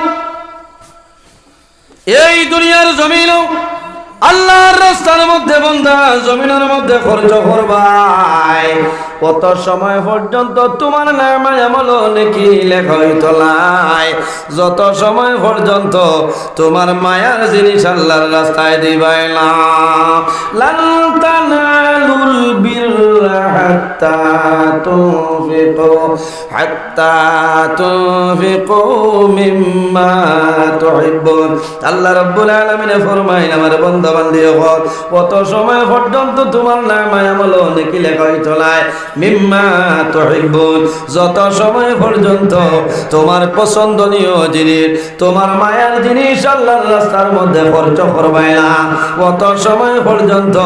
এই দুনিয়ার জমিনও আল্লাহর রাস্তার মধ্যে বান্দা জমিনের মধ্যে খরচ করবাই, কত সময় পর্যন্ত তোমার নামে আমল নেকি লেখা হইতো নাই, যত সময় পর্যন্ত তোমার মায়ার জিনিস আল্লাহর রাস্তায় দিবাই না। লান তানালুল বিররা হাত্তা তুনফিকু মিম্মা তুহিব্বুন। আল্লাহ রাব্বুল আলামিন ফরমাইন, আমার বান্দা বান্দি হল কত সময় পর্যন্ত তোমার নামে আমল নেকি লেখা হইতো নাই, মিম্মা তুহিব্বুন, যত সময় পর্যন্ত তোমার পছন্দনীয় জিনিস, তোমার মায়ার জিনিস আল্লাহর রাস্তার মধ্যে খরচ করবে না, কত সময় পর্যন্ত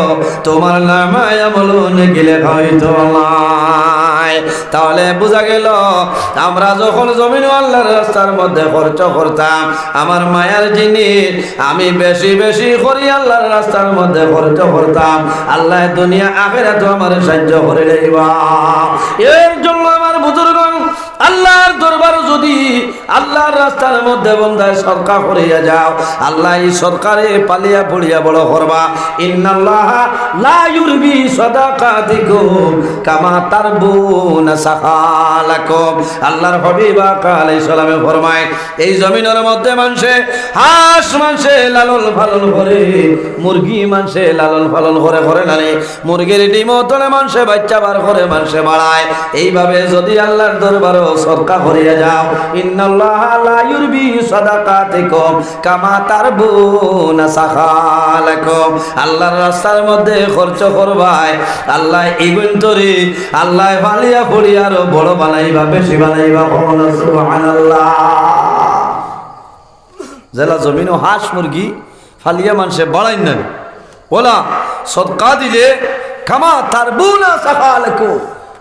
তোমার নামে আমল নেকি লেখা হইতো নাই। তাহলে বোঝা গেল, আমরা যখন জমিন আল্লাহর রাস্তার মধ্যে খরচ করতাম, আমার মায়ার জিনিস আমি বেশি বেশি করি আল্লাহর রাস্তার মধ্যে খরচ করতাম, আল্লাহ দুনিয়া আখিরাতে আমার সাহায্য করে দেবা। এর জন্য আমার বুজুর্গগণ, আল্লাহর দরবার যদি আল্লাহর রাস্তার মধ্যে বন্দায় সরকার করিয়া যাও, আল্লাহ এই সরকারে পালিয়া পড়িয়া বড় করবা। ইন্নাল্লাহা লা ইউরবি সাদাকাতিকুম কামা তারবুনা সাহালাকুম। আল্লাহর হাবিব আলাইহিস সালামে ফরমায়, এই জমিনের মধ্যে মানুষে হাঁস মানুষে লালন পালন করে, মুরগি মানুষে লালন পালন করে করে না রে, মুরগির ডিমও তোলে মানুষে বাচ্চা বার করে মানুষে বাড়ায়। এইভাবে যদি আল্লাহর দরবার সদকা করিয়া যাও, ইন্নাল্লাহা লা ইউরবি সাদাকাতিকুম কামা তারবুনা সাহালাকুম। আল্লাহর রাস্তার মধ্যে খরচ করবাই, আল্লাহ ইগুন্তরি আল্লাহ ফালিয়া পড়িয়া আরো বড় বানাইবা, বেশি বানাইবা। সুবহানাল্লাহ। জেলা জমিন ও হাঁস মুরগি ফালিয়া মানুষে বাড়াই না, ওলা সদকা দিলে কামা তারবুনা সাহালাকুম,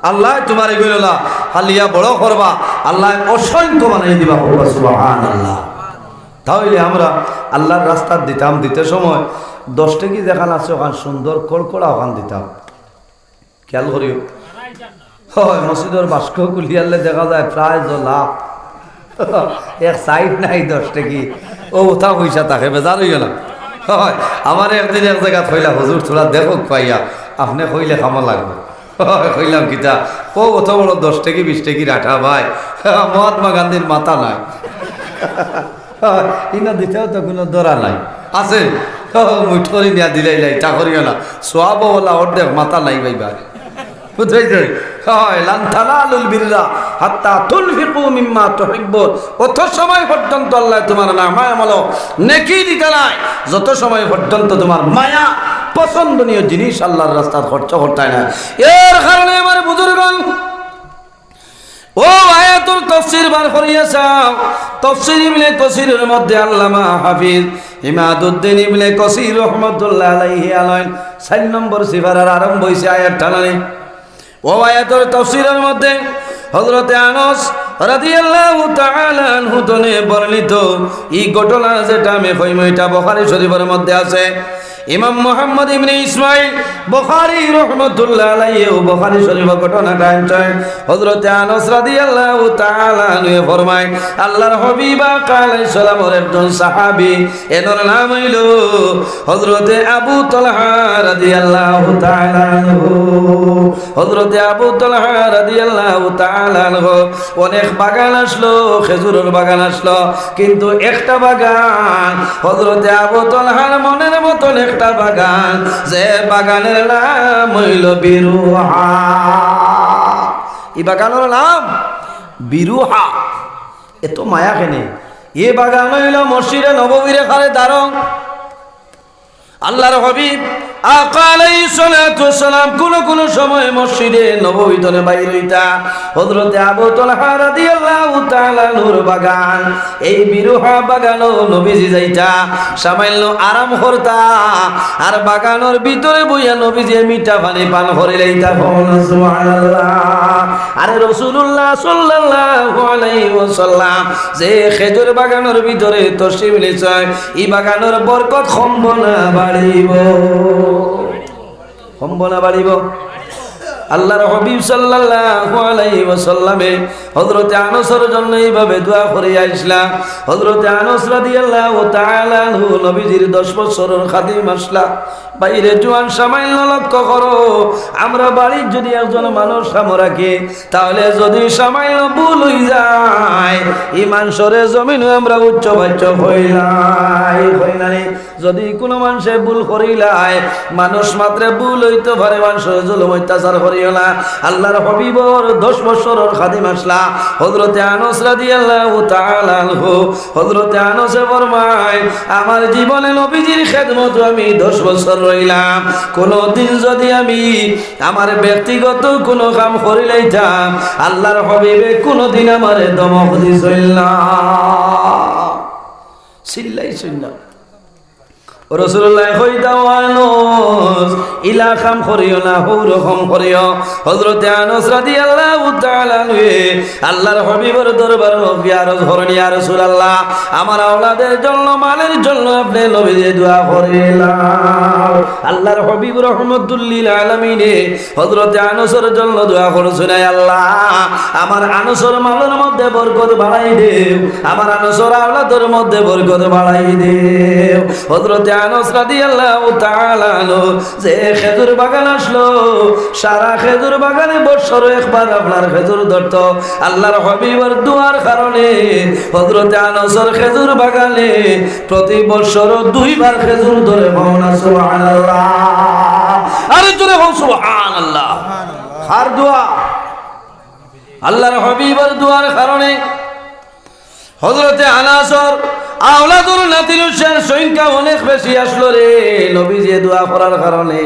আল্লাহ তোমার এগুলা হালিয়া বড় করবা, আল্লাহ অসংখ্য বানাই দিবা। সুবহানাল্লাহ। তাহলে আমরা আল্লাহর রাস্তা দিতাম, দিতে সময় 10 টাকি দেখান আছে ওখান সুন্দর কড়কড়া ওখান দিতাম, খেয়াল করিও। হয় মসজিদের বাস্ক কুলিয়ালে দেখা যায় প্রায় জলা এক সাইড নাই 10 টাকি, ও ওঠা পয়সা থাকে বেজার হইল না। হয় আমার একদিন এক জায়গা কইলা, হুজুর তোরা দেখো পাইয়া আপনি কইলে খামা লাগবে। কইলাম কিতা, ও অত বড় 10 টাকি 20 টাকি রাঠা ভাই, মহাত্মা গান্ধীর মাথা নাই, ইনা দিতেও তো কোনো দরা নাই আছে, মুঠ করে নিয়া দিলাই লাই তা করিও না, সোয়াব বলা অর্ধেক মাথা নাই ভাই ভাই, বুঝাইছে? হয় লান তানালুল বিররা হাত্তা তুনফিকু মিম্মা তুহিব্বুন। কত সময় পর্যন্ত আল্লাহ তোমার নামায় আমল নেকি দিতে নাই, যত সময় পর্যন্ত তোমার মায়া পছন্দনীয় জিনিস আল্লাহর রাস্তায় খরচ করতে না। এর কারণে আমার বুজুর্গণ ও আয়াতুল তাফসীর বার করিয়াছাও, তাফসীর ইবনে কাসীরের মধ্যে আল্লামা হাফিজ ইমাদউদ্দিন ইবনে কাসীর রাহমাতুল্লাহ আলাইহি আলাইন 4 নম্বর সিফারার আরম্ভ হইছে আয়াত টানানি। ও আয়াতুল তাফসীরের মধ্যে হযরত আনাস রাদিয়াল্লাহু তাআলা আনহু তনে বর্ণিত এই ঘটনা যেটা আমি কইম এটা বুখারী শরীফের মধ্যে আছে। ইমাম মুহাম্মদ ইবনে ইসমাইল বুখারী রাহমাতুল্লাহ আলাইহি বুখারী শরীফের ঘটনাটা আনছেন। হযরত আনাস রাদিয়াল্লাহু তাআলা আনহু ফরমায়, আল্লাহর হাবিব আলাইহিস সালামের একজন সাহাবী, এর নাম হইল হযরত আবু তালহা রাদিয়াল্লাহু তাআলা আনহু। হযরত আবু তালহা রাদিয়াল্লাহু তাআলা আনহু অনেক বাগান আসলো, খেজুরের বাগান আসলো, কিন্তু একটা বাগান হযরত আবু তালহার মনের মতন একটা বাগান, যে বাগানের নাম হইল বিরুহা। এই বাগানের নাম বিরুহা। এত মায়া কেনে? এ বাগান হইল মসজিদে নববীর খারে দারং। আল্লাহর হাবিব আকা আলাইহিস সালাতু ওয়াস সালাম কোন সময় মসজিদে নববীতে বাইর হইতা, হযরত আবু তালহা রাদিয়াল্লাহু তাআলা নূর বাগান, এই বিরুহা বাগানও নবীজি যাইতা সামান্য আরাম করতা, আর বাগানের ভিতরে বইয়া নবীজি মিঠা পানি পান করে লইতা। সুবহানাল্লাহ। আরে রাসূলুল্লাহ সাল্লাল্লাহু আলাইহি ওয়াসাল্লাম যে খেজুর বাগানের ভিতরে তশরিফ নিছেন, এই বাগানের বরকত সম্বনা বাড়িব, সম্বনা বাড়িব। আল্লাহর হাবিব সাল্লাল্লাহু আলাইহি ওয়াসাল্লামে হযরত আনাসের জন্য এইভাবে দোয়া করে আইসলাম। হযরত আনাস রাদিয়াল্লাহু তাআলা আনহু নবীজির 10 বছরের খাদিম আসলা। বাইরে জোয়ান সামান্য লক্ষ্য করো, আমরা বাড়ির যদি একজন মানুষ রাখি, তাহলে যদি সামান্য ভুল হই যায়, ইমান সরে জমিনে আমরা উচ্চ বাচ্চ হইলাই হই না। যদি কোনো মানুষে ভুল করিলাই, মানুষ মাত্র ভুল হইতে পারে, মানুষের জুলুম অত্যাচার করিও না। আল্লাহর হাবিবর 10 বছরের খাদিম আসলা হযরত আনাস রাদিয়াল্লাহু তাআলা আনহু। হযরত আনাস ফরমায়, আমার জীবনে নবীজির খেদমত আমি 10 বছর রইলাম, কোনদিন যদি আমি আমার ব্যক্তিগত কোনো কাম করি লাইতাম, আল্লাহর হাবিবে কোনদিন আমারে দমক দিছিল না, চিল্লাইছিল না। রাসূলুল্লাহ কইতা আনস ইলাকাম করিও না হুরকম করিও। হযরতে আনস রাদিয়াল্লাহু তাআলা আল্লাহর হাবিবের দরবারে বিয়ারজ করেন, ইয়া রাসূলুল্লাহ আমার আওলাদের জন্য মালের জন্য আপনি নবীকে দোয়া করিলাম। আল্লাহর হাবিব রাহমাতুল লিল আলামিনে হযরতে আনসের জন্য দোয়া করেছেন, আল্লাহ আমার আনসের মালের মধ্যে বরকত বাড়াই দেও, আমার আনসের আওলাদের মধ্যে বরকত বাড়াই দেও। হযরতে আনস রাদিয়াল্লাহু তাআলা যে খেজুর বাগান আসলো, সারা খেজুর বাগানে বছরে একবার আপনার খেজুর ধরত। আল্লাহর হাবিবের দুয়ার কারণে হযরতে আনসের খেজুর বাগানে প্রতি বছর 2 বার খেজুর ধরে মাওনা সুবহানাল্লাহ। আরে জোরে বল সুবহানাল্লাহ। আর দোয়া আল্লাহর হাবিবের দুয়ার কারণে হযরতে আনাসর আওলাদুর নাতিনুসের সংখ্যা অনেক বেশি আসলো রে, নবীজি দোয়া করার কারণে।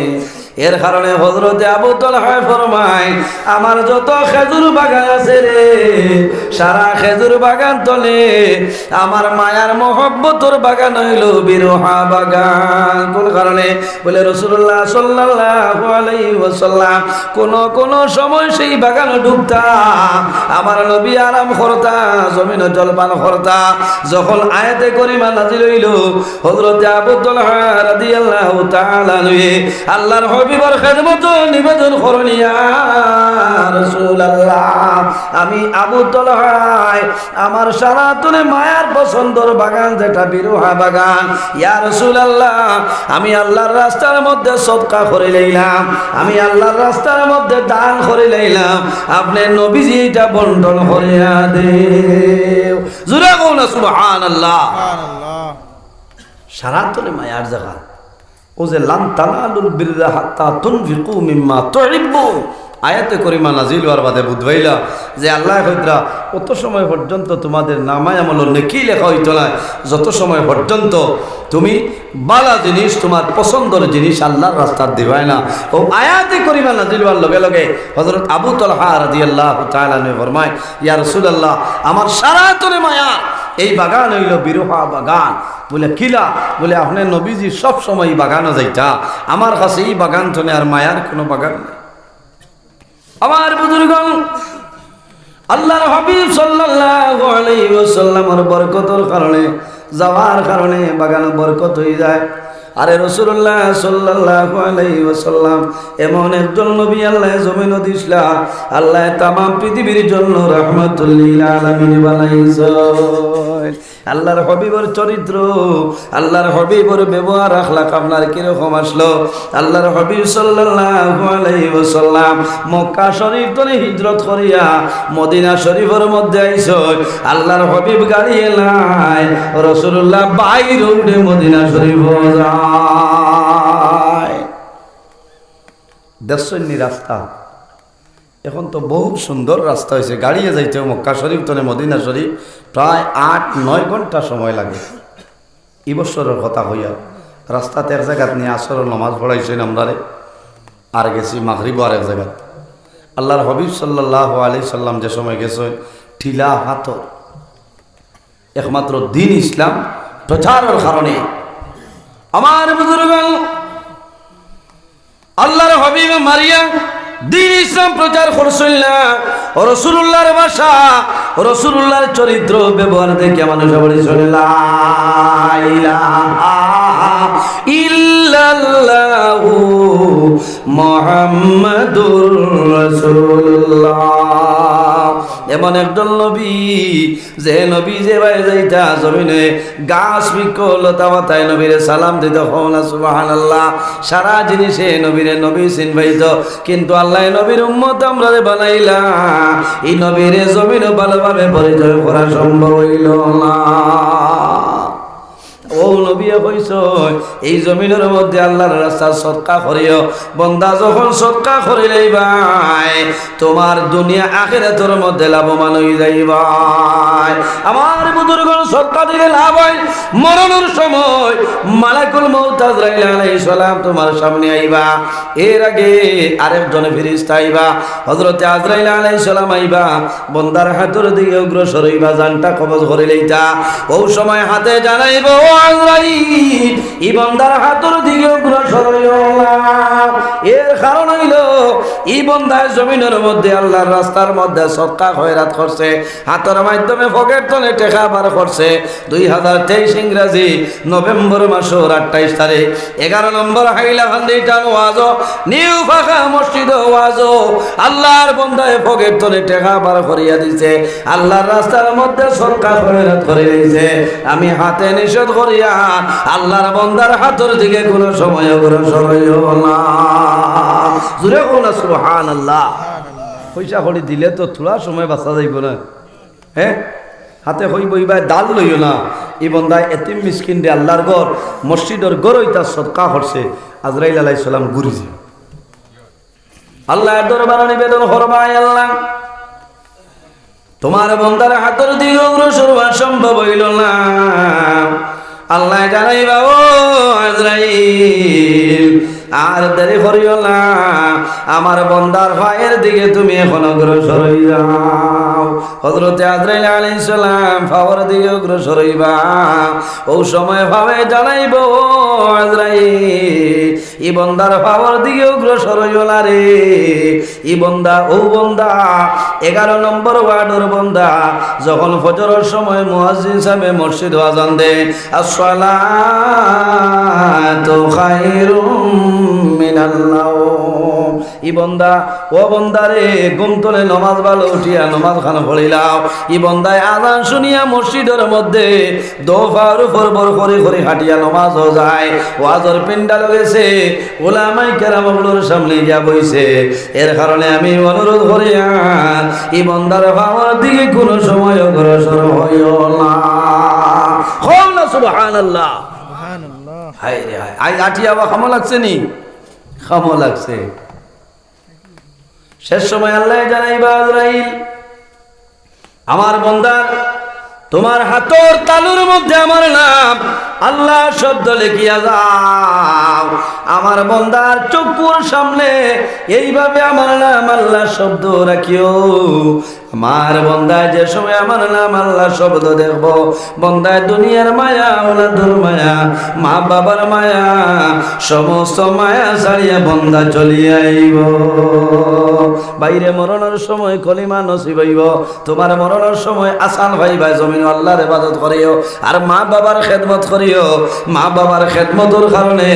এর কারণে হযরতে আবু তালহা ফরমায় আমার যত খেজুর বাগান আছে রে, সারা খেজুর বাগান তলে আমার মায়ার মহব্বতর বাগান হইল বিরহা বাগান। কোন কারণে? বলে রাসূলুল্লাহ সাল্লাল্লাহু আলাইহি ওয়াসাল্লাম কোন সময় সেই বাগানে ঢুকতাম, আমার নবী আরাম করতা, জমিনে জলপান করতা। যখন আয়াতে করিমা নাজিল হইল, হযরতে আবু তালহা রাদিয়াল্লাহু তাআলা আল্লাহর হাবিবের খেদমত নিবেদন করুন, ইয়া রাসূলুল্লাহ আমি আবু তালহা আমার সারাতনে মায়ার পছন্দর বাগান যেটা বিরহা বাগান, ইয়া রাসূলুল্লাহ আমি আল্লাহর রাস্তার মধ্যে সদকা করে লইলাম, আমি আল্লাহর রাস্তার মধ্যে দান করে লইলাম, আপনি নবীজি এটা বন্টন করিয়া দেও। জোরে কোন সুবহানাল্লাহ। সারাতনে মায়ার জায়গা ও যে লান তানালুল বিররা হাত্তা তুনফিকু মিম্মা তুহিব্বুন, আয়াতে করিমা নাজিল হওয়ার বাদে বুঝবাইলা যে আল্লাহ কইরা কত সময় পর্যন্ত তোমাদের নামায় আমল নেকি লেখা হইতো না, যত সময় পর্যন্ত তুমি বালা জিনিস তোমার পছন্দের জিনিস আল্লাহর রাস্তার দিবাই না। ও আয়াতে করিমা নাজিল হওয়ার লগে লগে হযরত আবু তালহা রাদিয়াল্লাহু তাআলা ফরমায়, ইয়া রাসূলুল্লাহ আমার সারাতনে মায়া এই বাগান হইল বিরহা বাগান। বলে কিলা? বলে আপনি নবীজি সব সময় বাগানে যাইতা, আমার কাছে এই বাগান চলে আর মায়ার কোনো বাগান নেই। আমার বুজুর্গণ আল্লাহর হাবিব সাল্লাল্লাহু আলাইহি ওয়াসাল্লামের বরকতের কারণে যাওয়ার কারণে বাগানে বরকত হয়ে যায়। আরে রাসূলুল্লাহ সাল্লাল্লাহু আলাইহি ওয়াসাল্লাম এমন একজন নবী আল্লাহ জমিনে দিছলা, আল্লাহ तमाम পৃথিবীর জন্য রাহমাতুল লিল আলামিন বানাইছেন। আল্লাহর হাবিবের চরিত্র, আল্লাহর হাবিবের ব্যবহার আখলাক আপনার কিরকম আসলো? আল্লাহর হাবিব সাল্লাল্লাহু আলাইহি ওয়াসাল্লাম মক্কা শরীফ থেকে হিজরত করিয়া মদিনা শরীফের মধ্যে আইছেন। আল্লাহর হাবিব গাড়ি এলাই, রাসূলুল্লাহ বাইরে উঠে মদিনা শরীফ যায়। দেশনি রাস্তা এখন তো বহু সুন্দর রাস্তা হয়েছে, গাড়িয়ে যাইতে মক্কা শরীফ তো মদিনা শরীফ প্রায় 8-9 ঘন্টা সময় লাগে। এই বছরের কথা হইয়া রাস্তাতে এক জায়গাত নিয়ে আসর নামাজ পড়াইছেন আমরা, আর গেছি মাগরিব আর এক জায়গা। আল্লাহর হাবিব সাল্লাল্লাহু আলাইহি সাল্লাম যে সময় গেছেন ঠিলা হাতর, একমাত্র দিন ইসলাম প্রচারের কারণে। আমার বুজুর্গণ আল্লাহর হাবিব মারিয়া দিন ইসলাম প্রচার করছেন না। রাসূলুল্লাহর ভাষা, রাসূলুল্লাহর চরিত্র ব্যবহার দেখে মানুষ বলে চলে লা ইলাহা ইল্লাল্লাহু মুহাম্মাদুর রাসূলুল্লাহ। এমন একজন নবী যে নবী যে ভাই যাইতা জমিনে গাছ বৃক্ষ লতা পাতায় নবীরে সালাম দিত, হওনা সুবহানাল্লাহ। সারা জিনিসে নবীরে নবী চিনবাইত, কিন্তু আল্লাহ নবীর উম্মত আমরা বানাইলা, এই নবীরে জমিনে ভালোভাবে পরিচয় করা সম্ভব হইল না। ও নবী কইছ এই জমিনের মধ্যে আল্লাহর রাস্তা সদকা করিও, বন্দা যখন সদকা করিলেই ভাই তোমার দুনিয়া আখিরাতের মধ্যে লাভবান হয়ে যাইবাই। আমার বুজুর্গণ সদকা দিলে লাভ হয়, মরণের সময় মালাকুল মউত আজরাইল আলাইহিস সালাম তোমার সামনে আইবা, এর আগে আরেকজন ফেরেশতা আইবা, হযরতে আজরাইল আলাইহিস সালাম আইবা, বন্দার হাতের দিকে অগ্রসর হইবা, জানটা কবজ করে লইতা। ও সময় হাতে জানাইবো আজরাইল এই বান্দার হাতের দিকে অগ্রসর হইও না। এর কারণ হইল এই বান্দায় জমিনের মধ্যে আল্লাহর রাস্তার মধ্যে সদকা খয়রাত করছে, হাতের মাধ্যমে পকেট তলে টাকা বার করছে। 2023 ইংরেজি নভেম্বর মাসের 28 তারিখ 11 নম্বর হাইলাকান্দি টান ওয়াজ নিউ ফাঁকা মসজিদ ওয়াজ আল্লাহর বান্দায় পকেট তলে টাকা বার করিয়া দিছে, আল্লাহর রাস্তার মধ্যে সদকা খয়রাত করে দিয়েছে। আমি হাতে নিষেধ করিয়া আল্লাহর বান্দার হাতের দিকে কোনো সময় অগ্রসর হইও না। জোরে কোন সুবহানাল্লাহ। পয়সা করি দিলে তো থোড়া সময় বাঁচা যাইব না। হ্যাঁ, হাতে হইব ইবাই দাল লইও না। এই বন্দায় এতিম মিসকিন দে আল্লাহর ঘর মসজিদের গড়ই তার সদকা করছে। আজরাইল আলাইহিস সালাম ঘুরিছে, আল্লাহর দরবারে নিবেদন করবাই, আল্লাহ তোমার বন্দার হাতের দিকে অগ্রসর হওয়া সম্ভব হইল না। আল্লাহ জানাইবা ও আজরাইল আর দেরি করিও না, আমার বন্দার পায়ের দিকে তুমি এখন অগ্রসর হই যাও। হযরতে আজরাইল আলাইহিস সালাম পাওয়ার দিকে অগ্রসর হইবা। ও সময় ভাবে জানাইব ও আজরাইল এই বন্দার পাওয়ার দিকে অগ্রসর হইও না রে। এই বন্দা ও বন্দা 11 নম্বর ওয়ার্ডের বন্দা যখন ফজরের সময় মুয়াজ্জিন সাহেব মসজিদ আযান দেয়, আসসালাতু খায়রুম মিনাল নাওম, ই বন্দা ও বন্দারে ঘুম তোলে নমাজ ভালো উঠিয়া নমাজ খান পড়িলাও। ই বন্দায় আযান শুনিয়া মসজিদের মধ্যে দোফার উপর বর করে করে হাঁটিয়া নমাজও যায়। ওয়াজের পিন্ডাল গেছে, ওলামায়ে কেরামগুলোর সামনে গিয়া বইছে। এর কারণে আমি অনুরোধ করিয়া ই বন্দার ভাবার দিকে কোনো সময় অগ্রসর হইও না। হোক না সুবহানাল্লাহ। হায় রে হায়, আজ আটিয়া বা খামো লাগছে নি? খামো লাগছে। শেষ সময় আল্লাহ জানাইবা আজরাইল আমার বন্দার তোমার হাতর তালুর মধ্যে আমার নাম আল্লাহ শব্দ লিখিয়া যাও। আমার বন্দার চক্ষুর সামনে এইভাবে আমার নাম আল্লাহ শব্দ রাখিও। আমার বন্দায় যে সময় আমার নাম আল্লাহ শব্দ দেখব, বন্দায় দুনিয়ার মায়া ওলাদুর মায়া মা বাবার মায়া সমস্ত মায়া ছাড়িয়া বন্দা চলিয়া আইব। বাইরে মরণের সময় কলিমা নসিব হইব, তোমার মরণের সময় আসান ভাইবা জমিন আল্লাহর ইবাদত করিও আর মা বাবার খেদমত করিও। মা বাবার খেদমতের কারণে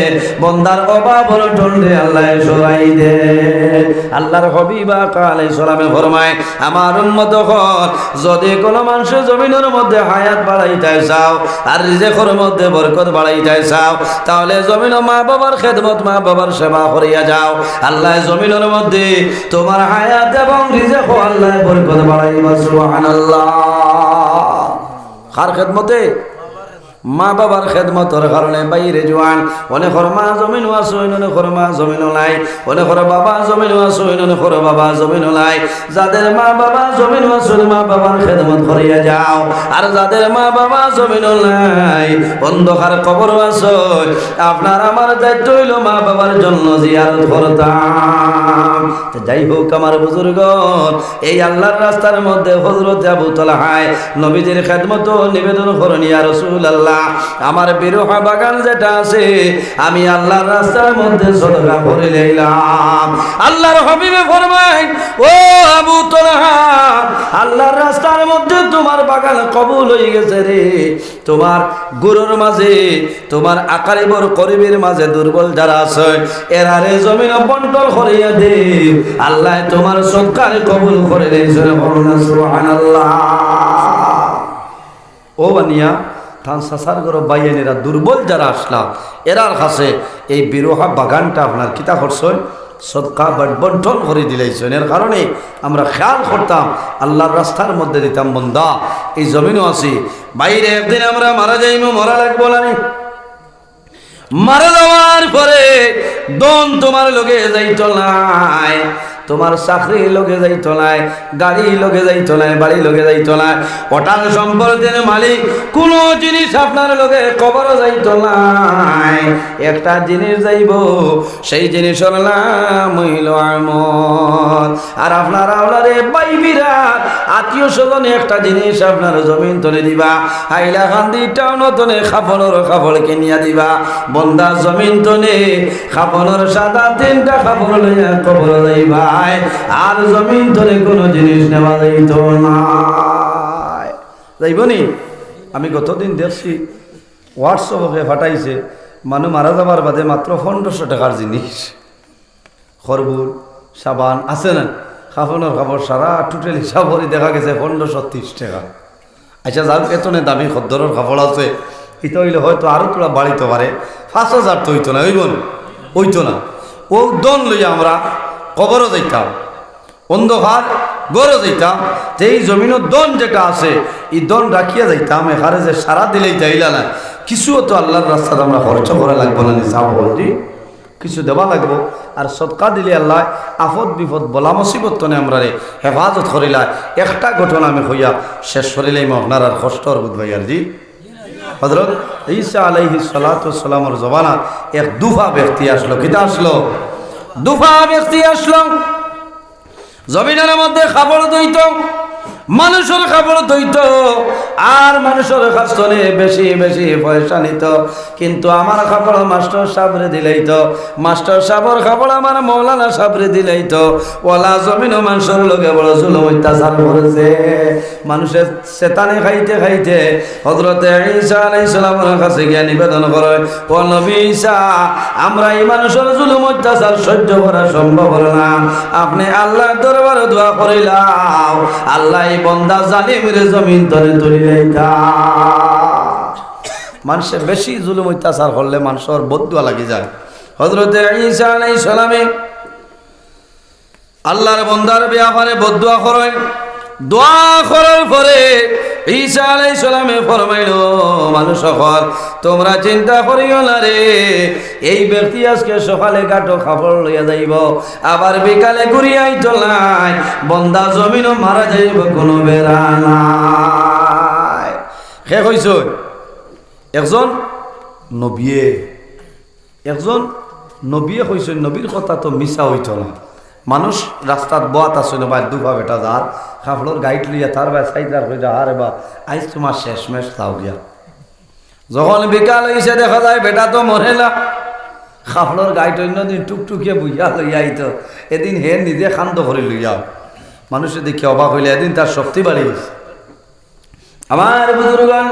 বন্দার অভাব টন্ডে আল্লাহ সরাই দে। আল্লাহর হাবিব আলাইহিস সালামে ফরমায় আমার উম্মত হল যদি কোনো মানুষ জমিনের মধ্যে হায়াত বাড়াইতে চাও আর রিজেকের মধ্যে বরকত বাড়াইতে চাও, তাহলে জমিন মা বাবার খেদমত মা বাবার সেবা করিয়া যাও। আল্লাহ জমিনের মধ্যে তোমার হায়াত এবং রিজেক আল্লাহ বরকত বাড়াইবা। সুবহানাল্লাহ। কার খেদমতে? মা বাবার খেদমতের কারণে বাইরে জোয়ান অনেকর মা জমিন আসইন, অনেকর মা জমিন নাই, অনেকর বাবা জমিন আসইন, অনেকর বাবা জমিন নাই। যাদের মা বাবা জমিন আসইন মা বাবার খেদমত করিয়া যাও, আর যাদের মা বাবা জমিন নাই অন্ধকার কবর আসই, আপনার আমার দায়িত্ব হইল মা বাবার জন্য জিয়ারত করতাম। যাই হোক আমার বুজুর্গ, এই আল্লাহর রাস্তার মধ্যে হযরত আবু তালহায় নবীজির খেদমত নিবেদন করেন, ইয়া রাসূলুল্লাহ আমার বিরোহা বাগান যেটা আছে আমি আল্লাহর রাস্তার মধ্যে সদকা করে লইলাম। আল্লাহর হাবিবে ফরমায় ও আবু তালহা আল্লাহর রাস্তার মধ্যে তোমার বাগান কবুল হয়ে গেছে রে। তোমার গুরুর মাঝে তোমার আকারিবর করিবের মাঝে দুর্বল যারা আছে এরারে জমিন বন্টন করিয়া দে, আল্লাহ তোমার সদকার কবুল করে দিয়েছে। সুবহানাল্লাহ। ও বানিয়া থান সাসার গর বাইয়েনেরা দুর্বল যারা আসলাম এরার কাছে এই বিরোহা বাগানটা আপনার কিতা করছেন সদকা বন্টন করে দিলাইছেন। এর কারণে আমরা খেয়াল করতাম আল্লাহর রাস্তার মধ্যে দিতাম বন্দা এই জমিনও আছি। বাইরে একদিন আমরা মারা যাইব, মরা লাগবো না, মারা যাওয়ার পরে দন তোমার লোকে যাইত নাই, তোমার চাকরি লগে যাইতো নাই, গাড়ি লগে যাইতো নাই, বাড়ি লগে যাইতো নাই, অটাল সম্পদের মালিক, কোনো জিনিস আপনার লগে কবর যাইতো নাই। একটা জিনিস যাইব, সেই জিনিসের নাম হইল আমল। আর আপনার আওলারে বাইবিরা আত্মীয় স্বজনে একটা জিনিস আপনার জমিন তলে দিবা, হাইলাকান্দি টাউন তলে খাপড় কিনিয়া দিবা, বন্দা জমিন তলে খাপড়ের সাদা 3টা খাপড় লইয়া কবর যাইবা, আর জমিন তলে কোনো জিনিস নেওয়া যাইত না। যাইবনি? আমি গতদিন দেখছি হোয়াটসঅ্যাপে ফাটাইছে, মানুষ মারা যাবার বাদে মাত্র 1500 টাকার জিনিস, খরবুল সাবান আছে না, কাপড় সারা টোটাল হিসাব করে দেখা গেছে 1530 টাকা। আচ্ছা যার এতনে দামি খদ্দরের কাপড় আছে, এটা হইলে হয়তো আরও তোরা বাড়িতে পারে, 5000 তো হইতো না, হইতো না। ও দন লইয়া আমরা কবরও যাইতাম, অন্ধকার গড়ে যাইতাম, যে এই জমিনের দন যেটা আছে এই দন রাখিয়া যাইতাম, এখানে যে সারা দিলেই যাইলা না, কিছুও তো আল্লাহর রাস্তাতে আমরা খরচ করা লাগবো না, নিসাব বলছি কিছু দেওয়া লাগবো। আর সদকা দিলে আল্লাহ আফদ বিপদ বলা মুসিবত তনে আমরা হেফাজত করিলা। একটা ঘটনা আমি হইয়া শেষ করিলেই আপনার আর কষ্টর বুধ ভাইয়ার জি হযরত ঈসা আলাইহিস সালাতু ওয়াস সালামের জবানা এক দুফা ব্যক্তি আসলো। কিতা আসলো? দুফা ব্যক্তি আসলো। জমিনের মধ্যে খাবার দইত, মানুষের খাবার দইত, আর মানুষের কাছে বেশি বেশি পয়সা নিত। কিন্তু আমার খাবার মাস্টার সাবরে দিলেই তো, মাস্টার সাবর খাবার আমার মৌলানা সাবরে দিলেই তো। ওলা জমিন মানুষের লোকে বড় জুলুম অত্যাচার করেছে। মানুষের চেতানে খাইতে খাইতে হযরতে ঈসা আলাইহিস সালামের কাছে গিয়ে নিবেদন করে, ও নবী ঈসা, আমরা এই মানুষের জুলুম অত্যাচার সহ্য করা সম্ভব হলো না, আপনি আল্লাহর দরবারে দোয়া করিলাম, আল্লাহ এই বন্দা জালিমের জমিন তলে তুলিলেই তা। মানুষে বেশি জুলুম অত্যাচার করলে মানুষের বদদুয়া লাগি যায়। হযরতে ঈসা আলাইহিস সালামে আল্লাহর বন্দার ব্যাপারে বদদুয়া করেন। দোয়া করার পরে ঈসা আলাইহিস সালামে ফরমাইল, মানুষ সকল তোমরা চিন্তা করিও না রে, এই ব্যক্তি আজকে সকালে গাটো খাবার লইয়া যাইব, আবার বিকালে ঘুরিয়া আইতো নাই, বন্দা জমিনও মারা যাইব, কোনো বেড়া নাই। কে কইছ? একজন নবিয়ে কইছেন, নবীর কথা তো মিছা হইত না। মানুষ রাস্তাত বাত আসলে বা দুপা বেটা যার কাপড়ের গাইড লইয়া তার বা সাইডার হয়ে যা, আরে বা আইস তোমার শেষ মেশ তাও গিয়া। যখন বিকাল হয়েছে দেখা যায় বেটা তো মরে না, কাপড়ের গাইড অন্যদিন টুকটুকিয়ে বুঝিয়া লইয়া আইত, এদিন হে নিজে শান্ত করে লইয়া। মানুষে দেখে অবাক হইলে এদিন তার শক্তি বাড়ি গেছে। আমার বুজুর্গণ,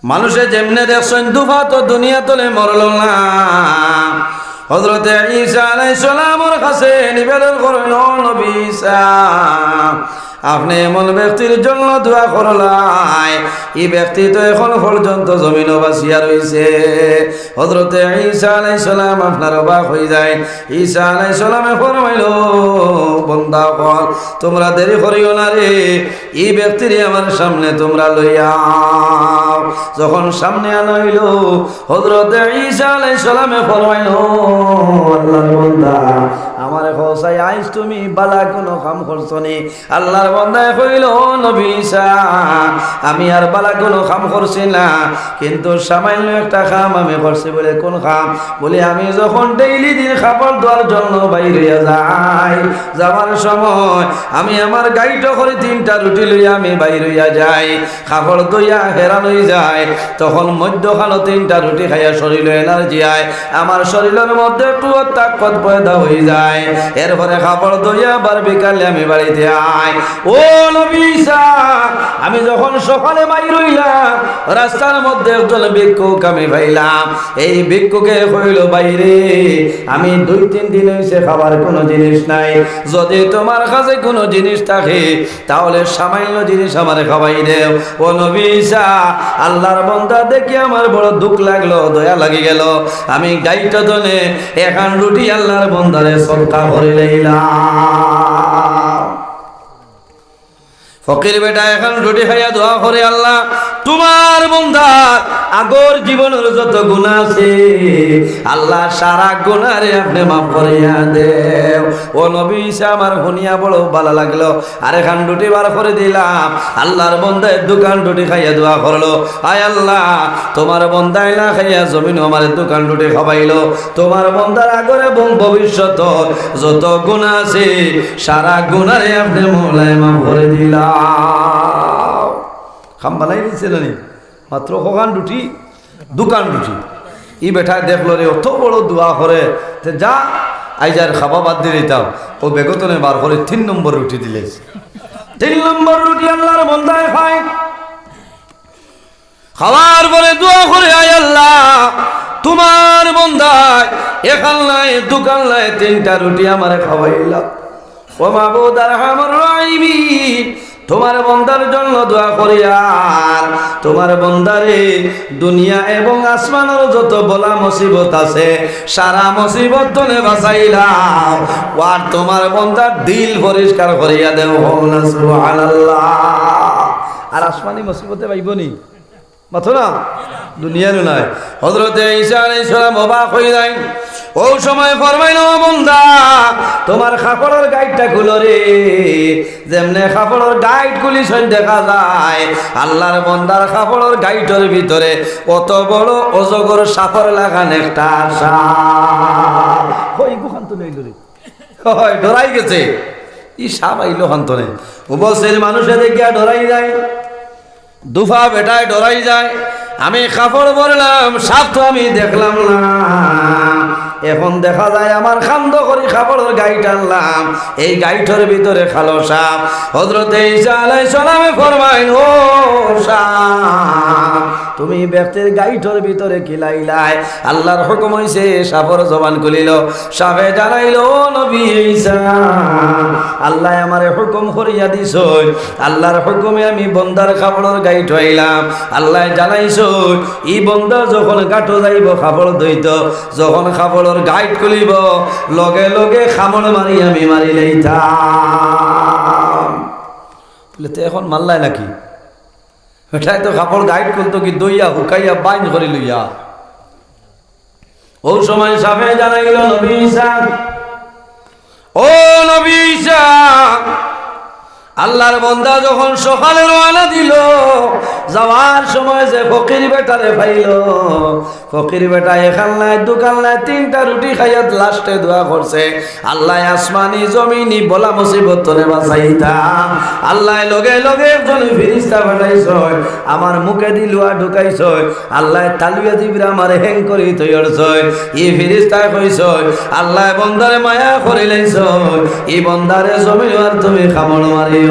মানুষে যেমনে দেখছেন দুপা তো দুনিয়া তলে মরল না। হযরতে ঈসা আলাইহিস সালামের কাছে নিবেদন করেন, ও নবী ঈসা, আপনি এমন ব্যক্তির জন্য দোয়া করলাই, এই ব্যক্তি তো এখন পর্যন্ত জমিন বাসিয়া রয়েছে। হযরতে ঈসা আলাইহিস সালাম আপনার অবাক হয়ে যায়। ঈসা আলাইহিস সালামে ফরমাইল, বান্দা কল তোমরা দেরি করিও না রে, এই ব্যক্তির আমার সামনে তোমরা লইয়া। যখন সামনে আনা হইল, হযরতে ঈসা আলাইহিস সালামে ফরমাইল, আল্লাহর বান্দা, আমারে খোসাই আইস তুমি বালা কোনো কাম করছো নি? আল্লাহর বান্দা কইল, নবী ঈসা, আমি আর বালা কোনো কাম করছি না, কিন্তু সামান্য একটা কাম আমি করছি। বলে কোন কাম? বলে আমি যখন ডেইলি দিন খাবার দেওয়ার জন্য বাইর হইয়া যাই, যাওয়ার সময় আমি আমার গাড়িটা করে 3টা রুটি লইয়া আমি বাইর হইয়া যাই, খাবার দইয়া হেরান হয়ে যায়, তখন মধ্যখানো 3টা রুটি খাইয়া শরীরে এনার্জি আয়, আমার শরীরের মধ্যে কুয়ার তাকত পয়দা হয়ে যায়। এরপরে খাবার দইয়া আবার বিকালে আমি বাড়িতে আই। ও নবী ঈসা, আমি যখন সকালে বাইর হইলাম, রাস্তার মধ্যে একজন ভিক্ষুক আমি পাইলাম। এই ভিক্ষুকে কইল, বাইরে আমি 2-3 দিন হইছে খাবার কোনো জিনিস নাই, যদি তোমার কাছে কোনো জিনিস থাকে তাহলে সামান্য জিনিস আমারে খাওয়াই দেও। ও নবী ঈসা, আল্লাহর বান্দা দেখি আমার বড় দুঃখ লাগলো, দয়া লাগি গেল। আমি গাইটা দনে এখন রুটি আল্লাহর বান্দারে সদকা করে লইলাম। ফকির বেটা এখন রুটি খাইয়া দোয়া করে, আল্লাহ তোমার বান্দা আগর জীবনের যত গুনাহ আছে আল্লাহ সারা গুনাহরে আপনি মাফ করিয়া দেও। ও নবী ঈসা আমার শুনিয়া বড় ভালো লাগলো। আরে খান রুটি বার করে দিলাম। আল্লাহর বান্দায় দোকান রুটি খাইয়া দোয়া করলো, আয় আল্লাহ তোমার বান্দায় না খাইয়া জমিন আমার দোকান রুটি খাওয়াইলো। তোমার বান্দার আগর এবং ভবিষ্যৎ যত গুনাহ আছে সারা গুনাহরে আপনি মওলায় মাফ করে দিলাম। খাম বানাই দিচ্ছে না মাত্র কখান রুটি, দোকান রুটি। ই বেটা দেখলো রে অত বড় দোয়া করে যা আইজার খাবা বাদ দিয়ে দিতাম। ও বেগতনে বার করে 3 নম্বর রুটি দিলে। 3 নম্বর রুটি আল্লাহর বান্দায় খায়। খাওয়ার পরে দোয়া করে, আয় আল্লাহ তোমার বান্দায় এখান নাই দোকান নাই 3টা রুটি আমারে খাওয়াইলা। ও মাবুদ আরহামুর রাহিমিন তোমার বান্দার জন্য দোয়া করি আর তোমার বান্দারে দুনিয়া এবং আসমানের যত বলা মুসিবত আছে সারা মুসিবত তনে বাঁচাইলাম। আর তোমার বান্দার দিল পরিষ্কার করিয়া দেও। সুবহানাল্লাহ। আর আসমানি মুসিবতে পাইবনি মাথো না, দুনিয়ারও নাই। হযরতে ঈসা আলাইহিস সালাম অবাক হয়ে যায়। ও সময় ফরমাইল, বান্দা তোমার কাপড়ের গাইডটা খুলো রে। যেমনে কাপড়ের গাইড খুলি দেখা যায় আল্লাহর বান্দার কাপড়ের গাইডের ভিতরে কত বড় অজগর সাপের লাগান একটা সাপ। ওই গুখান তো নেই রে, হয় ডরাই গেছে। ই সাপ আইলো হান্তনে ও বলছে মানুষে দেখিয়া ডরাই যায়, দুফা বেটায় ডরাই যায়। আমি কাপড় পরলাম, সাপ তো আমি দেখলাম না। এখন দেখা যায় আমার খান্দ করি কাপড়ের গাইট আনলাম, এই গাইটের ভিতরে খালো সাপ। হযরতে ঈসা আলাইহিস সালামে ফরমাইল, ও সাপ তুমি ব্যক্তির গাইটের ভিতরে কিলাইলাই। আল্লাহর হুকুম হইছে সাপের জবান খুলিল। সাপে জানাইল, ও নবী ঈসা আল্লাহ আমারে হুকুম করিয়া দিছ, আল্লাহর হুকুমে আমি বন্দার কাপড়ের গাইট হইলাম। আল্লাহ জানাইছ ই বন্দা যখন গাটো যাইব কাপড় ধইত, যখন কাপড়ের গাইট খুলিব লগে লগে খামড় মারি আমি মারি লইতাম। তো এখন মারলাই নাকি? এটাই তো কাপড় গাইড করতো কি দইয়া হুকাইয়া বাইন করে লইয়া। ও সময় সাপে জানাইল, নবী ঈসা ও নবী ঈসা আল্লাহর বান্দা যখন সকালে রওনা দিল, যাওয়ার সময় যে ফকির বেটারে পাইল, ফকির বেটা এখান নাই দোকান নাই 3টা রুটি খাইয়া লাস্টে দোয়া করছে, আল্লাহ আসমানি জমিনি বলা মুসিবত তরে বাঁচাইতাম। আল্লাহ লগে লগে একজন ফেরেশতা পাঠাইছ, আমার মুখে দি লুয়া ঢুকাইছ। আল্লাহ তালুয়া দিবরা আমার হ্যাং করি তৈরছ। এই ফেরেশতায় কইছ, আল্লাহ বন্দারে মায়া করে লাইছ, এই বন্দারে জমিন আর তুমি খামড় মারি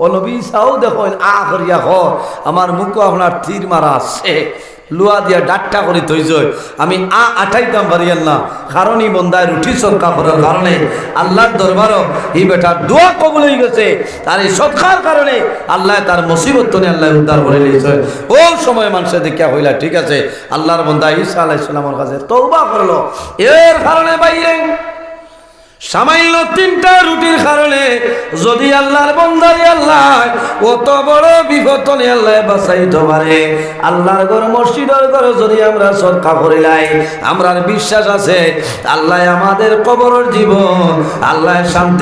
ও নবী ঈসাও দেখুন আখরিয়া হ আমার মুখে আপনার তীর মারা আছে, লুয়া দিয়া ডাট্টা করে তৈজ। আমি আঠাইতাম পারিয়ান না, কারণ এই বন্দায় রুটি সৎকা করার কারণে আল্লাহর দরবারও এই বেটার দোয়া কবুল হয়ে গেছে। তার এই সৎকার কারণে আল্লাহ তার মুসিবত তনে আল্লাহ উদ্ধার করে নিয়েছে। ও সময় মানুষের দেখিয়া হইলা ঠিক আছে, আল্লাহর বন্দা ঈসা আলাইহিস সালামের কাছে তওবা করলো। এর কারণে বাইরে সামান্য 3টা রুটির কারণে যদি আল্লাহর বান্দারে আল্লাহ কত বড় বিপদ তনে আল্লাহ বাঁচাইতে পারে। আল্লাহর ঘর মসজিদের ঘর যদি আমরা সদকা করিলাই, আমরার বিশ্বাস আছে আল্লাহ আমাদের কবরের জীবন আল্লাহ শান্তি